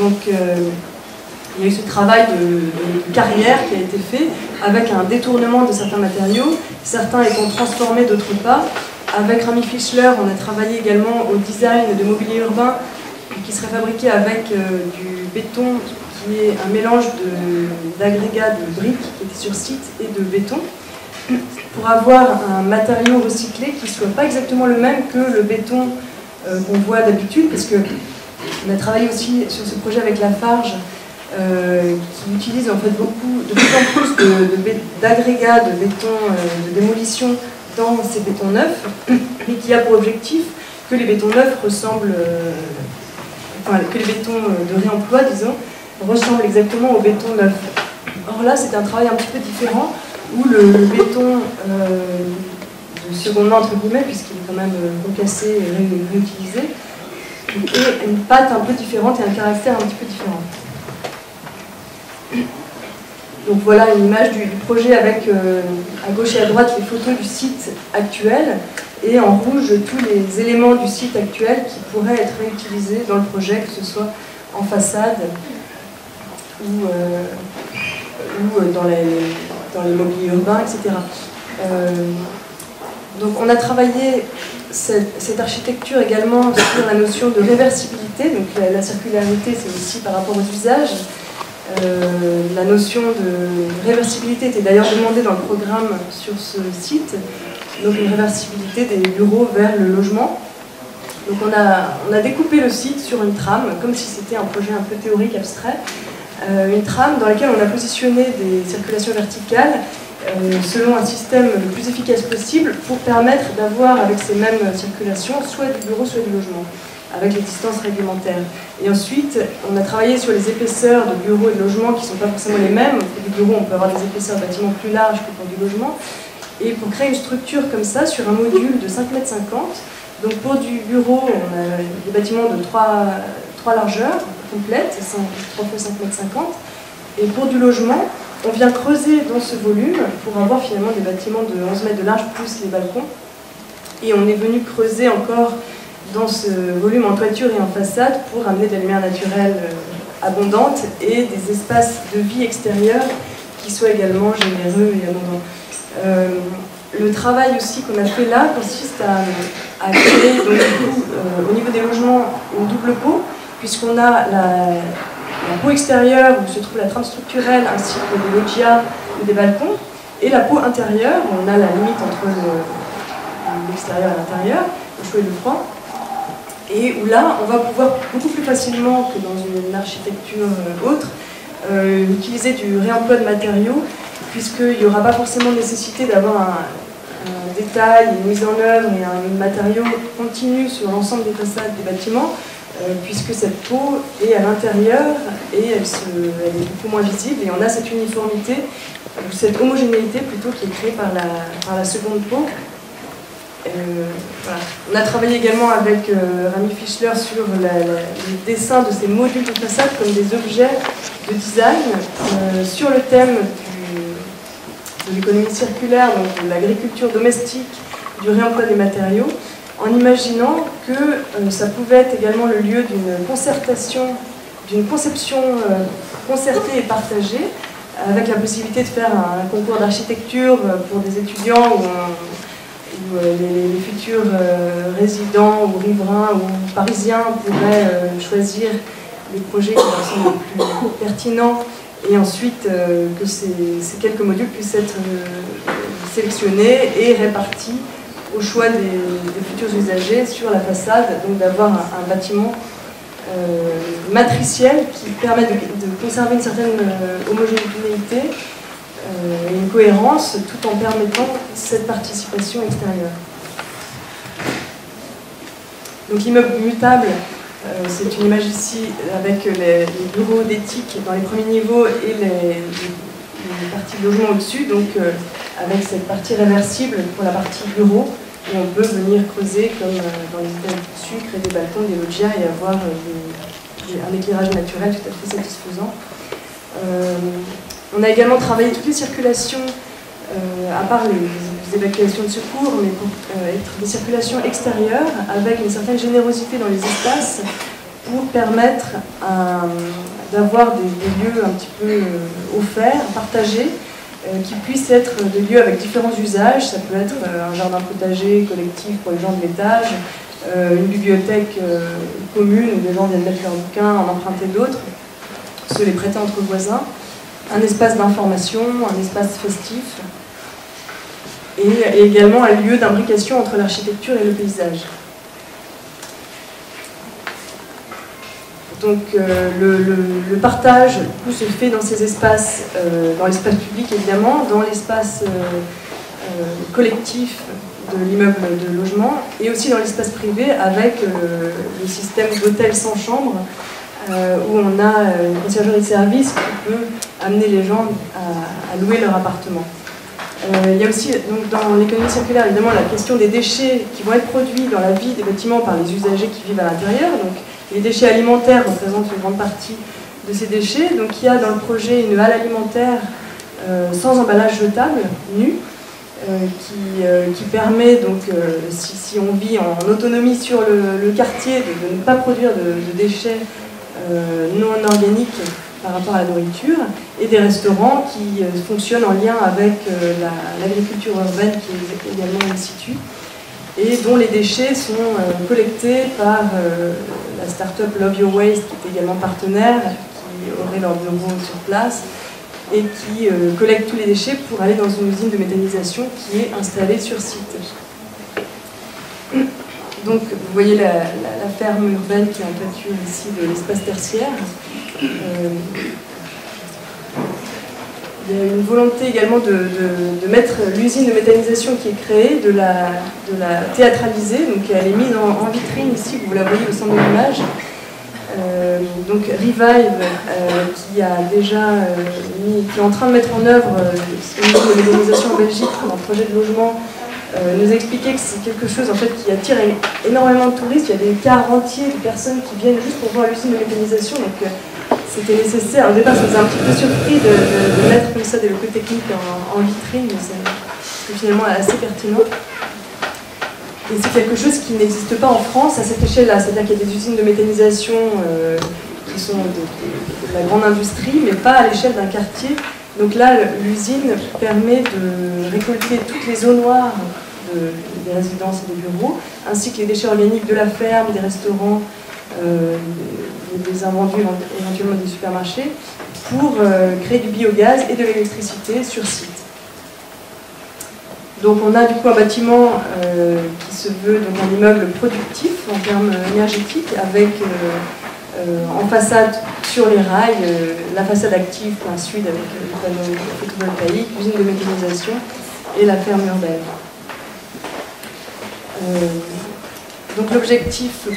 Donc il y a eu ce travail de carrière qui a été fait avec un détournement de certains matériaux, certains étant transformés, d'autres pas. Avec Rami Fischler, on a travaillé également au design de mobilier urbain qui serait fabriqué avec du béton qui est un mélange d'agrégats de briques qui étaient sur site et de béton, pour avoir un matériau recyclé qui ne soit pas exactement le même que le béton qu'on voit d'habitude, parce qu'on a travaillé aussi sur ce projet avec Lafarge, qui utilise en fait de plus en plus d'agrégats de béton de démolition dans ces bétons neufs, et qui a pour objectif que les bétons neufs ressemblent, que les bétons de réemploi, disons, ressemblent exactement aux bétons neufs. Or là, c'est un travail un petit peu différent, où le béton de seconde main, entre guillemets, puisqu'il est quand même concassé et réutilisé, et une pâte un peu différente et un caractère un petit peu différent. Donc voilà une image du projet avec à gauche et à droite les photos du site actuel, et en rouge tous les éléments du site actuel qui pourraient être réutilisés dans le projet, que ce soit en façade ou dans les mobiliers urbains, etc. Donc on a travaillé cette architecture également sur la notion de réversibilité. Donc la circularité, c'est aussi par rapport aux usages. La notion de réversibilité était d'ailleurs demandée dans le programme sur ce site, donc une réversibilité des bureaux vers le logement. Donc on a découpé le site sur une trame, comme si c'était un projet un peu théorique, abstrait, une trame dans laquelle on a positionné des circulations verticales selon un système le plus efficace possible pour permettre d'avoir avec ces mêmes circulations soit du bureau, soit du logement, avec les distances réglementaires. Et ensuite, on a travaillé sur les épaisseurs de bureaux et de logements qui ne sont pas forcément les mêmes. Pour du bureau, on peut avoir des épaisseurs de bâtiments plus larges que pour du logement. Et pour créer une structure comme ça, sur un module de 5,50 m, donc pour du bureau, on a des bâtiments de 3 largeurs complètes, 3 x 5,50 m. Et pour du logement, on vient creuser dans ce volume pour avoir finalement des bâtiments de 11 mètres de large plus les balcons. Et on est venu creuser encore dans ce volume en toiture et en façade pour amener de la lumière naturelle abondante et des espaces de vie extérieurs qui soient également généreux et abondants. Le travail aussi qu'on a fait là consiste à créer donc, au niveau des logements une double peau, puisqu'on a la peau extérieure où se trouve la trame structurelle ainsi que des loggias ou des balcons, et la peau intérieure où on a la limite entre l'extérieur et l'intérieur, le chaud et le froid, et où là on va pouvoir beaucoup plus facilement que dans une architecture autre utiliser du réemploi de matériaux, puisqu'il n'y aura pas forcément nécessité d'avoir un détail, une mise en œuvre et un matériau continu sur l'ensemble des façades des bâtiments. puisque cette peau est à l'intérieur et elle est beaucoup moins visible, et on a cette uniformité, cette homogénéité plutôt, qui est créée par la seconde peau. Voilà. On a travaillé également avec Rami Fischler sur le dessin de ces modules de façade comme des objets de design sur le thème de l'économie circulaire, donc de l'agriculture domestique, du réemploi des matériaux, en imaginant que ça pouvait être également le lieu d'une concertation, d'une conception concertée et partagée, avec la possibilité de faire un concours d'architecture pour des étudiants où les futurs résidents ou riverains ou parisiens pourraient choisir les projets qui leur semblent les plus pertinents, et ensuite que ces quelques modules puissent être sélectionnés et répartis au choix des futurs usagers sur la façade, donc d'avoir un bâtiment matriciel qui permet de conserver une certaine homogénéité et une cohérence tout en permettant cette participation extérieure. Donc l'immeuble mutable, c'est une image ici avec les bureaux d'éthique dans les premiers niveaux et les parties de logement au-dessus, donc avec cette partie réversible pour la partie bureau, où on peut venir creuser comme dans les étages au-dessus, créer des balcons, des loggias et avoir un éclairage naturel tout à fait satisfaisant. On a également travaillé toutes les circulations, à part les évacuations de secours, mais pour être des circulations extérieures, avec une certaine générosité dans les espaces, pour permettre d'avoir des lieux un petit peu offerts, partagés, qui puissent être des lieux avec différents usages. Ça peut être un jardin potager collectif pour les gens de l'étage, une bibliothèque commune où les gens viennent mettre leurs bouquins, en emprunter d'autres, se les prêter entre voisins, un espace d'information, un espace festif, et également un lieu d'imbrication entre l'architecture et le paysage. Donc le partage se fait dans ces espaces, dans l'espace public évidemment, dans l'espace collectif de l'immeuble de logement, et aussi dans l'espace privé avec le système d'hôtel sans chambre, où on a une conciergerie de service qui peut amener les gens à louer leur appartement. Il y a aussi, donc, dans l'économie circulaire, évidemment, la question des déchets qui vont être produits dans la vie des bâtiments par les usagers qui vivent à l'intérieur. Donc, les déchets alimentaires représentent une grande partie de ces déchets. Donc, il y a dans le projet une halle alimentaire sans emballage jetable, nue, qui permet, donc, si on vit en autonomie sur le quartier, de ne pas produire de déchets non organiques par rapport à la nourriture, et des restaurants qui fonctionnent en lien avec l'agriculture urbaine qui est également in situ, et dont les déchets sont collectés par la start-up Love Your Waste, qui est également partenaire, qui aurait leur bureau sur place, et qui collecte tous les déchets pour aller dans une usine de méthanisation qui est installée sur site. Donc vous voyez la ferme urbaine qui est en pâture ici de l'espace tertiaire. Il y a une volonté également de mettre l'usine de méthanisation qui est créée, de la théâtraliser. Donc elle est mise en vitrine ici, vous la voyez au centre de l'image. Donc Revive, qui a déjà qui est en train de mettre en œuvre une usine de méthanisation en Belgique pour un projet de logement, nous a expliqué que c'est quelque chose en fait qui attire énormément de touristes. Il y a des cars entiers de personnes qui viennent juste pour voir l'usine de méthanisation. Donc c'était nécessaire. Au départ, ça faisait un petit peu surpris de mettre comme ça des locaux techniques en vitrine, mais c'est finalement assez pertinent. Et c'est quelque chose qui n'existe pas en France à cette échelle-là. C'est-à-dire qu'il y a des usines de méthanisation qui sont de la grande industrie, mais pas à l'échelle d'un quartier. Donc là, l'usine permet de récolter toutes les eaux noires des résidences et des bureaux, ainsi que les déchets organiques de la ferme, des restaurants, des invendus éventuellement des supermarchés, pour créer du biogaz et de l'électricité sur site. Donc on a du coup un bâtiment qui se veut donc un immeuble productif en termes énergétiques, avec en façade sur les rails, la façade active plein sud avec les panneaux photovoltaïques, l'usine de méthanisation et la ferme urbaine. Donc l'objectif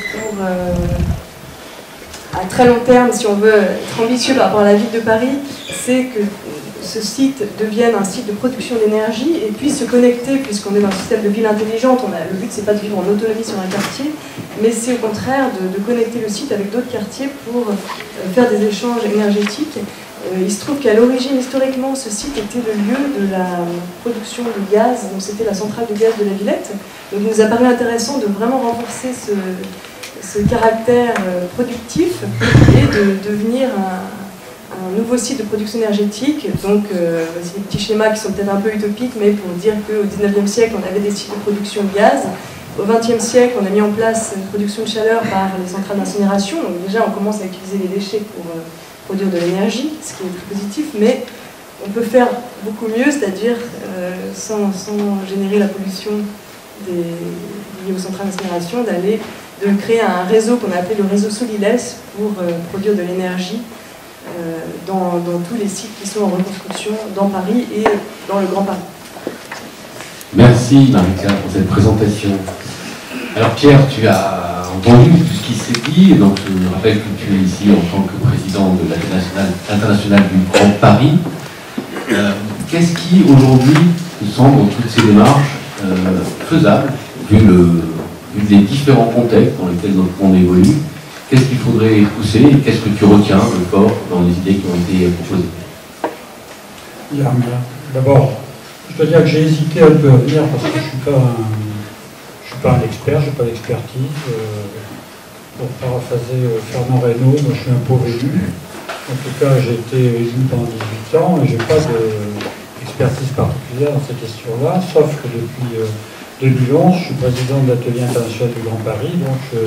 à très long terme, si on veut être ambitieux par rapport à la ville de Paris, c'est que ce site devienne un site de production d'énergie et puisse se connecter, puisqu'on est dans un système de ville intelligente. Le but, c'est pas de vivre en autonomie sur un quartier, mais c'est au contraire de connecter le site avec d'autres quartiers pour faire des échanges énergétiques. Il se trouve qu'à l'origine, historiquement, ce site était le lieu de la production de gaz, donc c'était la centrale de gaz de la Villette. Donc il nous a paru intéressant de vraiment renforcer ce caractère productif et de devenir un nouveau site de production énergétique. Donc c'est des petits schémas qui sont peut-être un peu utopiques, mais pour dire qu'au 19e siècle, on avait des sites de production de gaz. Au 20e siècle, on a mis en place une production de chaleur par les centrales d'incinération. Donc déjà, on commence à utiliser les déchets pour produire de l'énergie, ce qui est très positif, mais on peut faire beaucoup mieux, c'est-à-dire sans générer la pollution liée aux centrales d'incinération, de créer un réseau qu'on a appelé le réseau Soliles pour produire de l'énergie dans tous les sites qui sont en reconstruction dans Paris et dans le Grand Paris. Merci Marika pour cette présentation. Alors Pierre, tu as entendu tout ce qui s'est dit, donc je rappelle que tu es ici en tant que président de l'International du Grand Paris. Qu'est-ce qui aujourd'hui te semble dans toutes ces démarches faisable, vu les différents contextes dans lesquels notre monde évolue? Qu'est-ce qu'il faudrait pousser et qu'est-ce que tu retiens de fort dans les idées qui ont été proposées? D'abord, je dois dire que j'ai hésité un peu à venir parce que je ne suis pas un expert, je n'ai pas d'expertise. Pour paraphraser Fernand Reynaud, moi je suis un pauvre élu. En tout cas, j'ai été élu pendant 18 ans et je n'ai pas d'expertise particulière dans ces questions-là, sauf que depuis 2011, je suis président de l'Atelier international du Grand Paris, donc je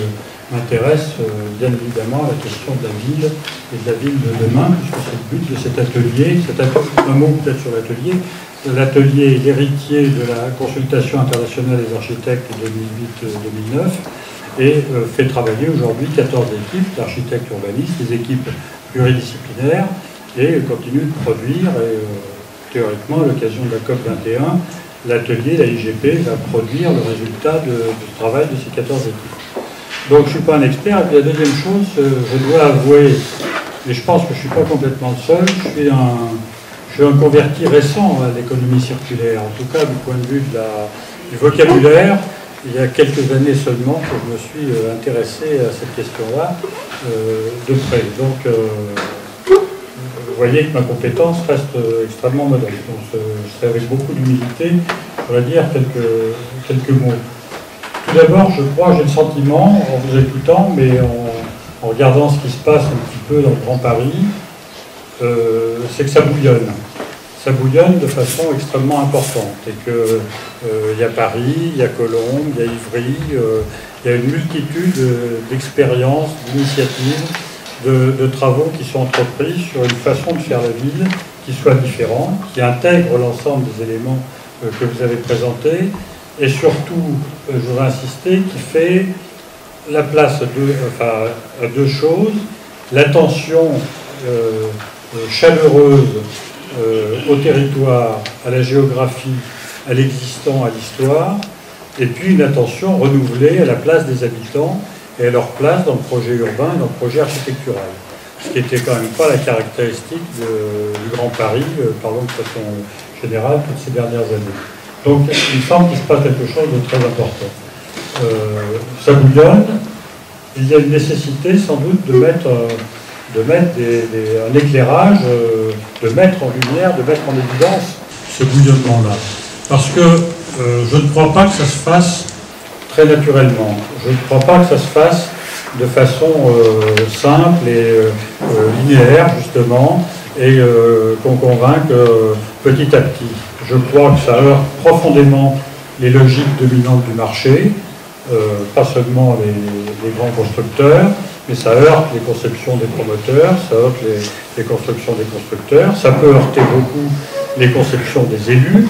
m'intéresse bien évidemment à la question de la ville et de la ville de demain, puisque c'est le but de cet atelier. Un mot peut-être sur l'atelier. L'atelier est l'héritier de la consultation internationale des architectes de 2008-2009 et fait travailler aujourd'hui 14 équipes d'architectes urbanistes, des équipes pluridisciplinaires, et continue de produire, et théoriquement, à l'occasion de la COP21, l'atelier, la IGP, va produire le résultat du travail de ces 14 équipes. Donc je ne suis pas un expert, et puis la deuxième chose, je dois avouer, et je pense que je ne suis pas complètement seul, je suis un converti récent à l'économie circulaire, en tout cas du point de vue du vocabulaire. Il y a quelques années seulement que je me suis intéressé à cette question-là de près. Donc vous voyez que ma compétence reste extrêmement modeste. Donc je serai avec beaucoup d'humilité, je vais dire quelques mots. Tout d'abord, je crois, j'ai le sentiment, en vous écoutant, mais en regardant ce qui se passe un petit peu dans le Grand Paris, c'est que ça bouillonne. Ça bouillonne de façon extrêmement importante. Et qu'il y a Paris, il y a Colombes, il y a Ivry, il y a une multitude d'expériences, d'initiatives, de travaux qui sont entrepris sur une façon de faire la ville qui soit différente, qui intègre l'ensemble des éléments que vous avez présentés, et surtout, je voudrais insister, qui fait la place à deux choses: l'attention chaleureuse au territoire, à la géographie, à l'existant, à l'histoire, et puis une attention renouvelée à la place des habitants et à leur place dans le projet urbain et dans le projet architectural. Ce qui n'était quand même pas la caractéristique du Grand Paris, parlons de façon générale, toutes ces dernières années. Donc il me semble qu'il se passe quelque chose de très important. Ça bouillonne, il y a une nécessité sans doute de mettre un éclairage, de mettre en lumière, de mettre en évidence ce bouillonnement-là. Parce que je ne crois pas que ça se fasse très naturellement. Je ne crois pas que ça se fasse de façon simple et linéaire, justement, et qu'on convainque petit à petit. Je crois que ça heurte profondément les logiques dominantes du marché, pas seulement les grands constructeurs, mais ça heurte les conceptions des promoteurs, ça heurte les constructions des constructeurs, ça peut heurter beaucoup les conceptions des élus,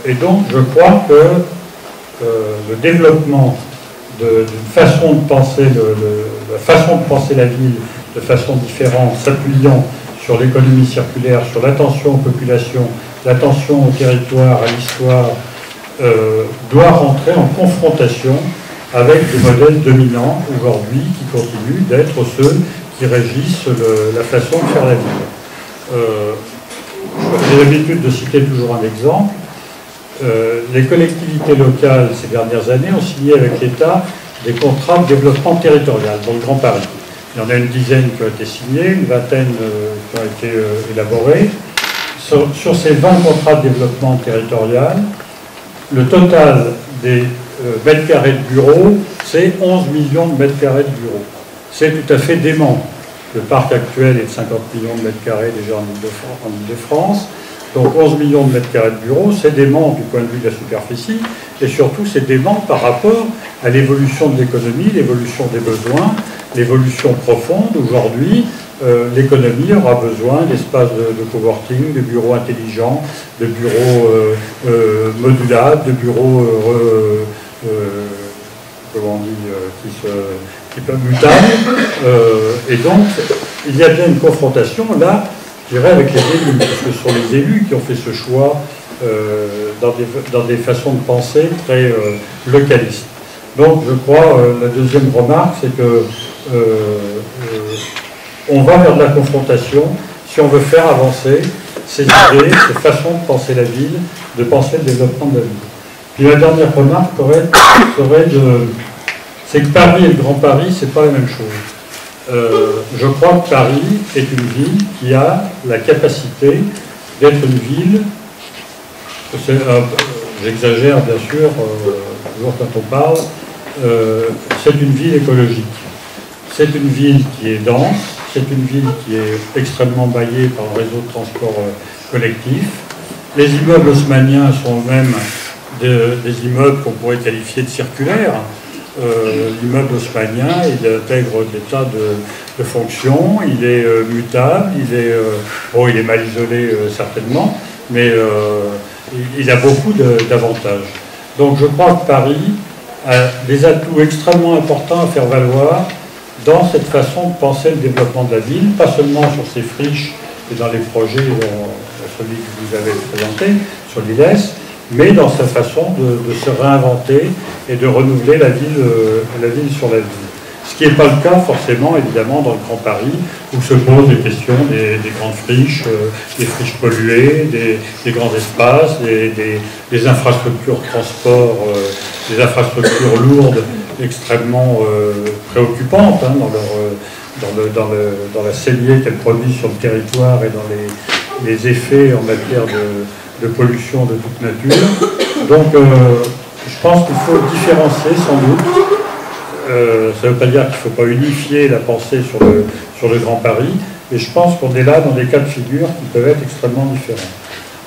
et donc je crois que le développement d'une façon de penser, la façon de penser la ville de façon différente, s'appuyant sur l'économie circulaire, sur l'attention aux populations, l'attention au territoire, à l'histoire, doit rentrer en confrontation avec des modèles dominants aujourd'hui qui continuent d'être ceux qui régissent la façon de faire la ville. J'ai l'habitude de citer toujours un exemple. Les collectivités locales, ces dernières années, ont signé avec l'État des contrats de développement territorial dans le Grand Paris. Il y en a une dizaine qui ont été signés, une vingtaine qui ont été élaborés. Sur ces 20 contrats de développement territorial, le total des mètres carrés de bureaux, c'est 11 millions de mètres carrés de bureaux. C'est tout à fait dément. Le parc actuel est de 50 millions de mètres carrés déjà en Île-de-France. Donc 11 millions de mètres carrés de bureaux, c'est dément du point de vue de la superficie, et surtout c'est dément par rapport à l'évolution de l'économie, l'évolution des besoins, l'évolution profonde. Aujourd'hui, l'économie aura besoin d'espaces de coworking, de bureaux intelligents, de bureaux modulables, de bureaux comment on dit, qui peuvent mutables. Et donc, il y a bien une confrontation là, je dirais, avec les élus, parce que ce sont les élus qui ont fait ce choix dans des façons de penser très localistes. Donc, je crois, la deuxième remarque, c'est que on va vers de la confrontation si on veut faire avancer ces idées, ces façons de penser la ville, de penser le développement de la ville. Puis la dernière remarque c'est que Paris et le Grand Paris, c'est pas la même chose. Je crois que Paris est une ville qui a la capacité d'être une ville, j'exagère bien sûr, toujours quand on parle, c'est une ville écologique. C'est une ville qui est dense, c'est une ville qui est extrêmement maillée par le réseau de transport collectif. Les immeubles haussmanniens sont eux-mêmes des immeubles qu'on pourrait qualifier de circulaires. L'immeuble haussmannien, il intègre des tas de fonctions, il est mutable, il est mal isolé certainement, mais il a beaucoup d'avantages. Donc je crois que Paris a des atouts extrêmement importants à faire valoir dans cette façon de penser le développement de la ville, pas seulement sur ses friches et dans les projets, celui que vous avez présenté, sur l'ILES, mais dans sa façon de se réinventer et de renouveler la ville sur la ville. Ce qui n'est pas le cas forcément, évidemment, dans le Grand Paris, où se posent des questions des grandes friches, des friches polluées, des grands espaces, des infrastructures de transport, des infrastructures lourdes, extrêmement préoccupantes dans la saignée qu'elles produisent sur le territoire et dans les effets en matière de pollution de toute nature. Donc je pense qu'il faut différencier sans doute. Ça ne veut pas dire qu'il ne faut pas unifier la pensée sur le Grand Paris, mais je pense qu'on est là dans des cas de figure qui peuvent être extrêmement différents.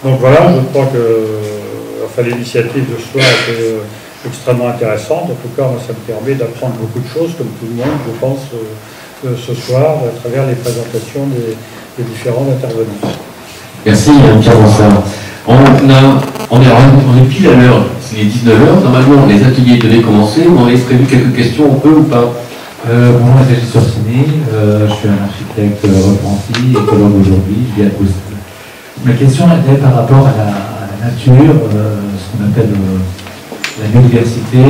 Donc voilà, je crois que l'initiative de ce soir était extrêmement intéressante. En tout cas, ça me permet d'apprendre beaucoup de choses, comme tout le monde, je pense, ce soir, à travers les présentations des différents intervenants. Merci, Pierre Ronsard. On est pile à l'heure, c'est les 19h. Normalement, les ateliers devaient commencer. On avait prévu quelques questions, on peut ou pas? Bonjour, je suis Sorsini, je suis un architecte repenti, écologue aujourd'hui, je vis à Bruxelles. Ma question était par rapport à la nature, ce qu'on appelle la biodiversité.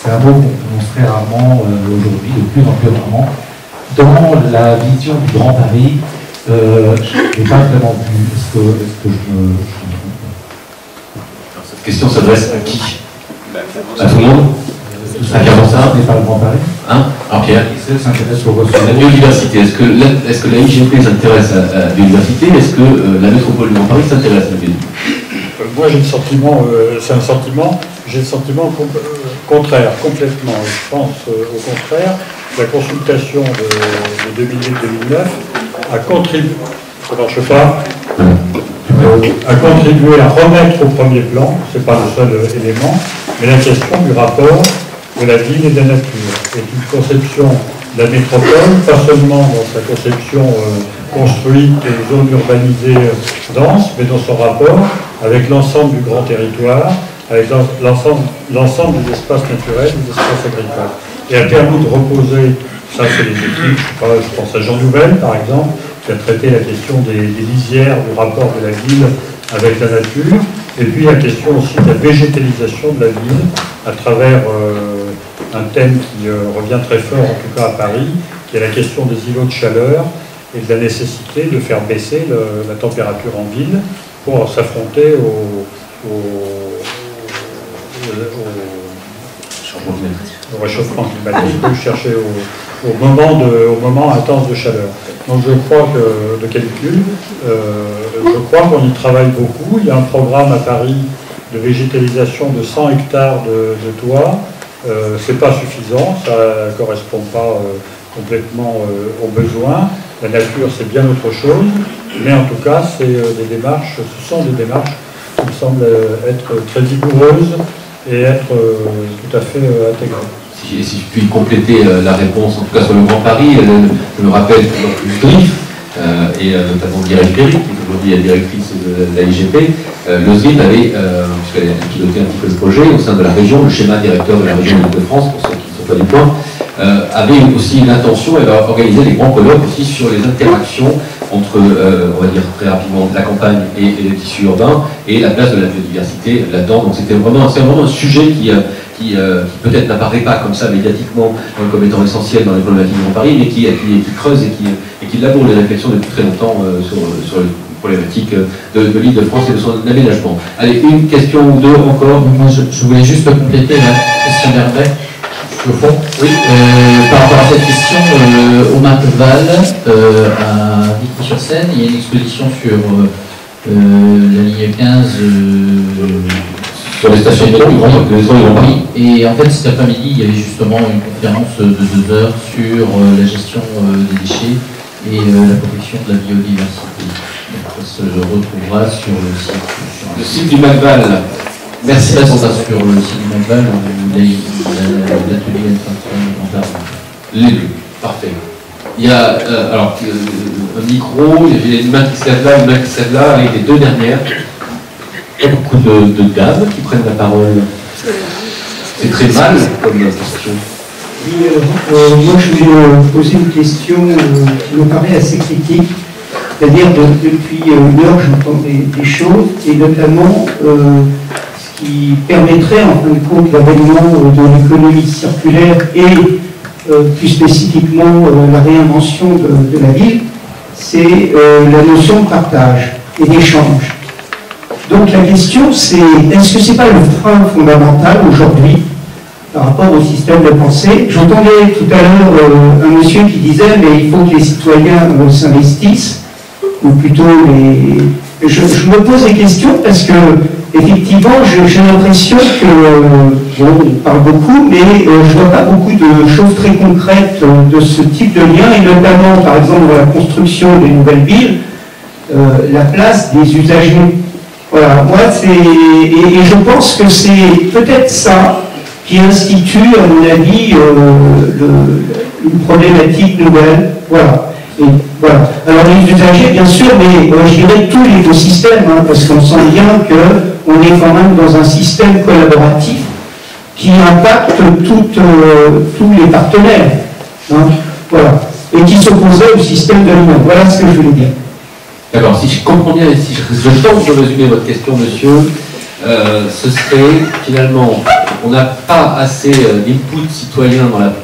C'est un mot qu'on prononce très rarement aujourd'hui, de plus en plus rarement. Dans la vision du Grand Paris, je n'ai pas vraiment vu. Est-ce que je me trompe? Cette question s'adresse à qui? À tout le monde? À Pierre Ronsard? N'est pas le Grand Paris. Hein? Alors Pierre, qui s'intéresse au la biodiversité, est-ce que la IGP s'intéresse à la biodiversité? Est-ce que la métropole du Grand Paris s'intéresse à la biodiversité? Moi j'ai le sentiment, contraire, complètement. Je pense au contraire, la consultation de 2008-2009 a contribué, a contribué à remettre au premier plan, ce n'est pas le seul élément, mais la question du rapport de la ville et de la nature. C'est une conception de la métropole, pas seulement dans sa conception construite et zone urbanisée dense, mais dans son rapport avec l'ensemble du grand territoire, avec l'ensemble des espaces naturels, des espaces agricoles. Et a permis de reposer, ça c'est les équipes, je pense à Jean Nouvel par exemple, qui a traité la question des lisières, du rapport de la ville avec la nature, et puis la question aussi de la végétalisation de la ville à travers un thème qui revient très fort, en tout cas à Paris, qui est la question des îlots de chaleur et de la nécessité de faire baisser la température en ville pour s'affronter au réchauffement climatique, que je cherchais au moment intense de chaleur. Donc je crois que, de calcul, je crois qu'on y travaille beaucoup. Il y a un programme à Paris de végétalisation de 100 hectares de toits. C'est pas suffisant, ça ne correspond pas complètement aux besoins. La nature, c'est bien autre chose, mais en tout cas, c'est des démarches, ce sont des démarches qui me semblent être très vigoureuses et être tout à fait intégrées. Si je puis compléter la réponse, en tout cas sur le Grand Paris, je me rappelle que le SDRIF, et notamment Mireille Perry, qui est aujourd'hui la directrice de la IGP, le SDRIF avait, puisqu'elle a piloté un petit peu le projet, au sein de la région, le schéma directeur de la région Île-de-France, pour ceux qui ne sont pas du point, avait aussi l'intention, elle va organiser des grands colloques aussi sur les interactions entre, on va dire très rapidement, la campagne et les tissus urbains, et la place de la biodiversité là-dedans. Donc c'est vraiment un sujet qui peut-être n'apparaît pas comme ça médiatiquement comme étant essentiel dans les problématiques de Grand Paris, mais qui creuse et qui laboure les réflexions depuis très longtemps sur les problématiques de l'Île-de-France et de son aménagement. Allez, une question ou deux encore. Moi, je voulais juste compléter la question d'Hervé, au fond. Oui. Par rapport à cette question, au Marc-Val, à Vitry-sur-Seine, il y a une exposition sur la ligne 15. Sur les stations de métro, oui, et en fait cet après-midi il y avait justement une conférence de 2 heures sur la gestion des déchets et la protection de la biodiversité. Donc, ça se retrouvera sur le site. Le site du Macval. Merci. Ça sera sur le site du Macval où l'atelier est en train. Les deux, parfait. Il y a alors un micro, il y a une main qui se lève là, une main qui se lève là, avec les deux dernières. Il y a beaucoup de dames qui prennent la parole. C'est très mal comme question. Oui, moi je voulais poser une question qui me paraît assez critique. C'est-à-dire depuis une heure j'entends des choses, et notamment ce qui permettrait en fin de compte l'avènement de l'économie circulaire et plus spécifiquement la réinvention de la ville, c'est la notion de partage et d'échange. Donc la question c'est, est-ce que ce n'est pas le frein fondamental aujourd'hui par rapport au système de pensée? J'entendais tout à l'heure un monsieur qui disait mais il faut que les citoyens s'investissent, ou plutôt les... Je me pose des questions parce que effectivement j'ai l'impression que, bon, on parle beaucoup, mais je ne vois pas beaucoup de choses très concrètes de ce type de lien, et notamment par exemple dans la construction des nouvelles villes, la place des usagers. Voilà, moi et je pense que c'est peut-être ça qui institue, à mon avis, une problématique nouvelle. Voilà. Et voilà. Alors les usagers, bien sûr, mais je dirais tout l'écosystème, hein, parce qu'on sent bien qu'on est quand même dans un système collaboratif qui impacte tous les partenaires. Hein, voilà. Et qui s'opposerait au système de l'humain. Voilà ce que je voulais dire. D'accord, si je comprends bien et si je tente de résumer votre question, monsieur, ce serait finalement, on n'a pas assez d'input citoyen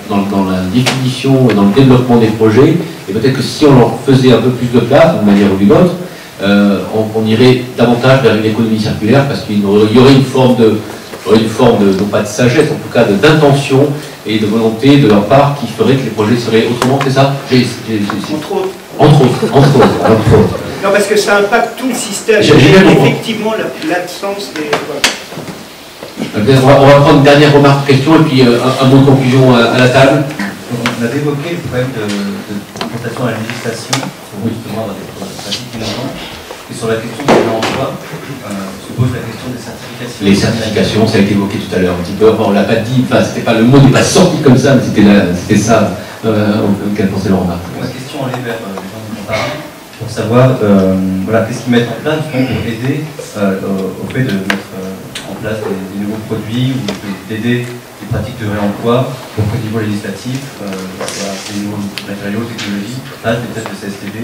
dans la définition et dans le développement des projets, et peut-être que si on leur faisait un peu plus de place, d'une manière ou d'une autre, on irait davantage vers une économie circulaire, parce qu'il y aurait une forme non pas de sagesse, en tout cas d'intention et de volonté de leur part qui ferait que les projets seraient autrement, c'est ça? Entre autres. Non, parce que ça impacte tout le système. Effectivement, l'absence des... On va prendre une dernière remarque, question, et puis un mot de conclusion à la table. On avait évoqué le problème de confrontation à la législation, justement dans des pratiques innovantes. Et sur la question du réemploi, se pose la question des certifications. Les certifications, ça a été évoqué tout à l'heure un petit peu. Enfin, on ne l'a pas dit, enfin, le mot n'est pas sorti comme ça, mais c'était ça auquel pensait le remarque. La question allait vers les gens qui en parlent, pour savoir voilà, qu'est-ce qu'ils mettent en place pour aider au fait de mettre en place des nouveaux produits ou d'aider les pratiques de réemploi pour qu'au niveau législatif, des nouveaux matériaux, technologies, là, peut-être le CSTB,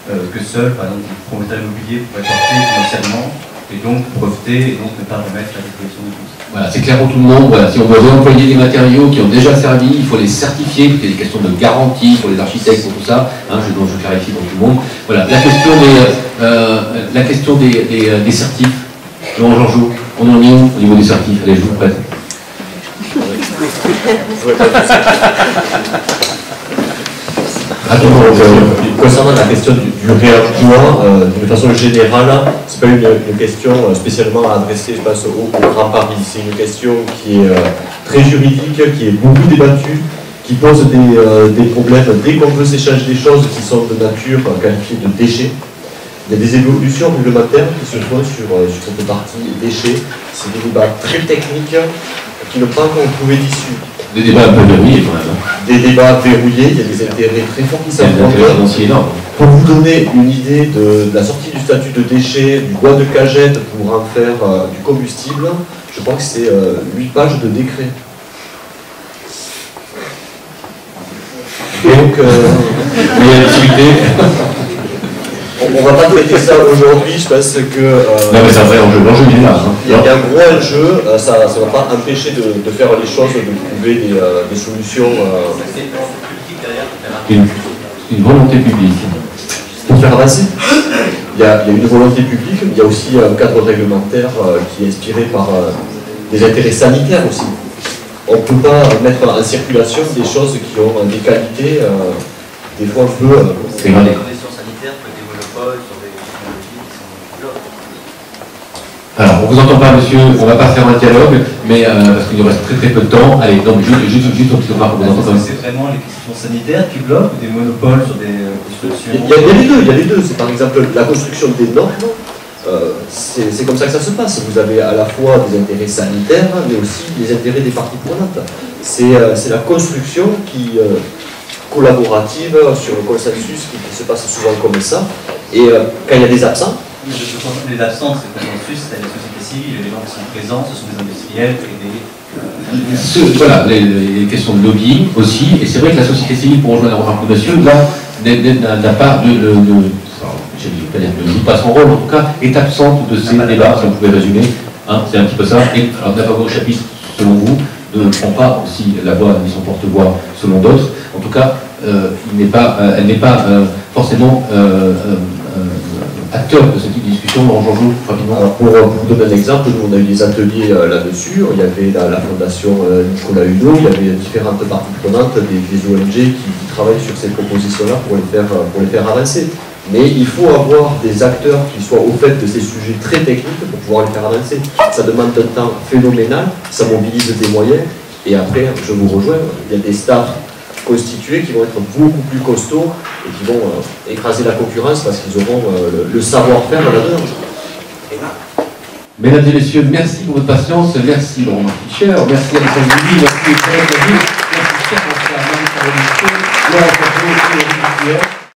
que seul, par exemple, le promoteur immobilier pourrait porter financièrement et donc breveter et donc ne pas remettre à disposition de tous. Voilà, c'est clair pour tout le monde. Voilà, si on veut réemployer des matériaux qui ont déjà servi, il faut les certifier, parce qu'il y a des questions de garantie pour les architectes, pour tout ça. Hein, je clarifie pour tout le monde. Voilà, la question des certifs. Laurent Georgeot, on en est où au niveau des certifs? Allez, je vous prête. Concernant la question du réemploi, d'une façon générale, c'est pas une question spécialement adressée, je pense, au Grand Paris. C'est une question qui est très juridique, qui est beaucoup débattue, qui pose des problèmes dès qu'on veut s'échanger des choses qui sont de nature qualifiée de déchets. Il y a des évolutions réglementaires qui se font sur cette partie déchets. C'est des débats très techniques qui n'ont pas encore trouvé d'issue. Des débats un peu verrouillés quand même. Des débats verrouillés, il y a des intérêts très forts qui s'affrontent. Pour vous donner une idée de la sortie du statut de déchet, du bois de cagette pour en faire du combustible, je crois que c'est 8 pages de décret. Donc, on ne va pas traiter ça aujourd'hui, je pense que... non mais c'est un vrai enjeu, l'enjeu il est là. Il y a un gros enjeu, ça ne va pas empêcher de faire les choses, de trouver des solutions... Une volonté publique. Pour faire avancer. Il y a une volonté publique, il y a aussi un cadre réglementaire qui est inspiré par des intérêts sanitaires aussi. On ne peut pas mettre en circulation des choses qui ont des qualités, des fois un peu... Alors, on ne vous entend pas, monsieur, on ne va pas faire un dialogue, mais parce qu'il nous reste très peu de temps. Allez, donc juste une petite remarque, on vous entend. C'est vraiment les questions sanitaires qui bloquent, ou des monopoles sur des constructions? Il y a les deux. C'est par exemple la construction des normes. C'est comme ça que ça se passe. Vous avez à la fois des intérêts sanitaires, mais aussi des intérêts des parties prenantes. C'est la construction qui collaborative sur le consensus qui se passe souvent comme ça. Et quand il y a des absents, les absents, c'est le consensus, c'est la société civile, les gens qui sont présents, ce sont des industriels et des... Voilà, les questions de lobbying aussi, et c'est vrai que la société civile, pour rejoindre la remarque de monsieur, là, n'a pas je ne vais pas dire ne joue pas son rôle, en tout cas, est absente de ces débats, si on pouvait résumer, hein, c'est un petit peu ça, et alors n'a pas au chapitre, selon vous, ne prend pas aussi la voix ni son porte-voix selon d'autres, en tout cas, elle n'est pas forcément acteur de ce type de discussion. Laurent Georgeot, rapidement. Alors pour vous donner un exemple, nous on a eu des ateliers là-dessus, il y avait la fondation Nicolas Hulot, il y avait différentes parties prenantes, des ONG qui travaillent sur ces propositions-là pour les faire avancer. Mais il faut avoir des acteurs qui soient au fait de ces sujets très techniques pour pouvoir les faire avancer. Ça demande un temps phénoménal, ça mobilise des moyens, et après, je vous rejoins, il y a des staffs constitués qui vont être beaucoup plus costauds et qui vont écraser la concurrence parce qu'ils auront le savoir-faire là-dedans. Mesdames et messieurs, merci pour votre patience, merci Laurent Fischer, merci Alexandre Louis, merci Frédéric David, merci Pierre François, Marie-Caroline Laurent Georgeot, Eric Fischer.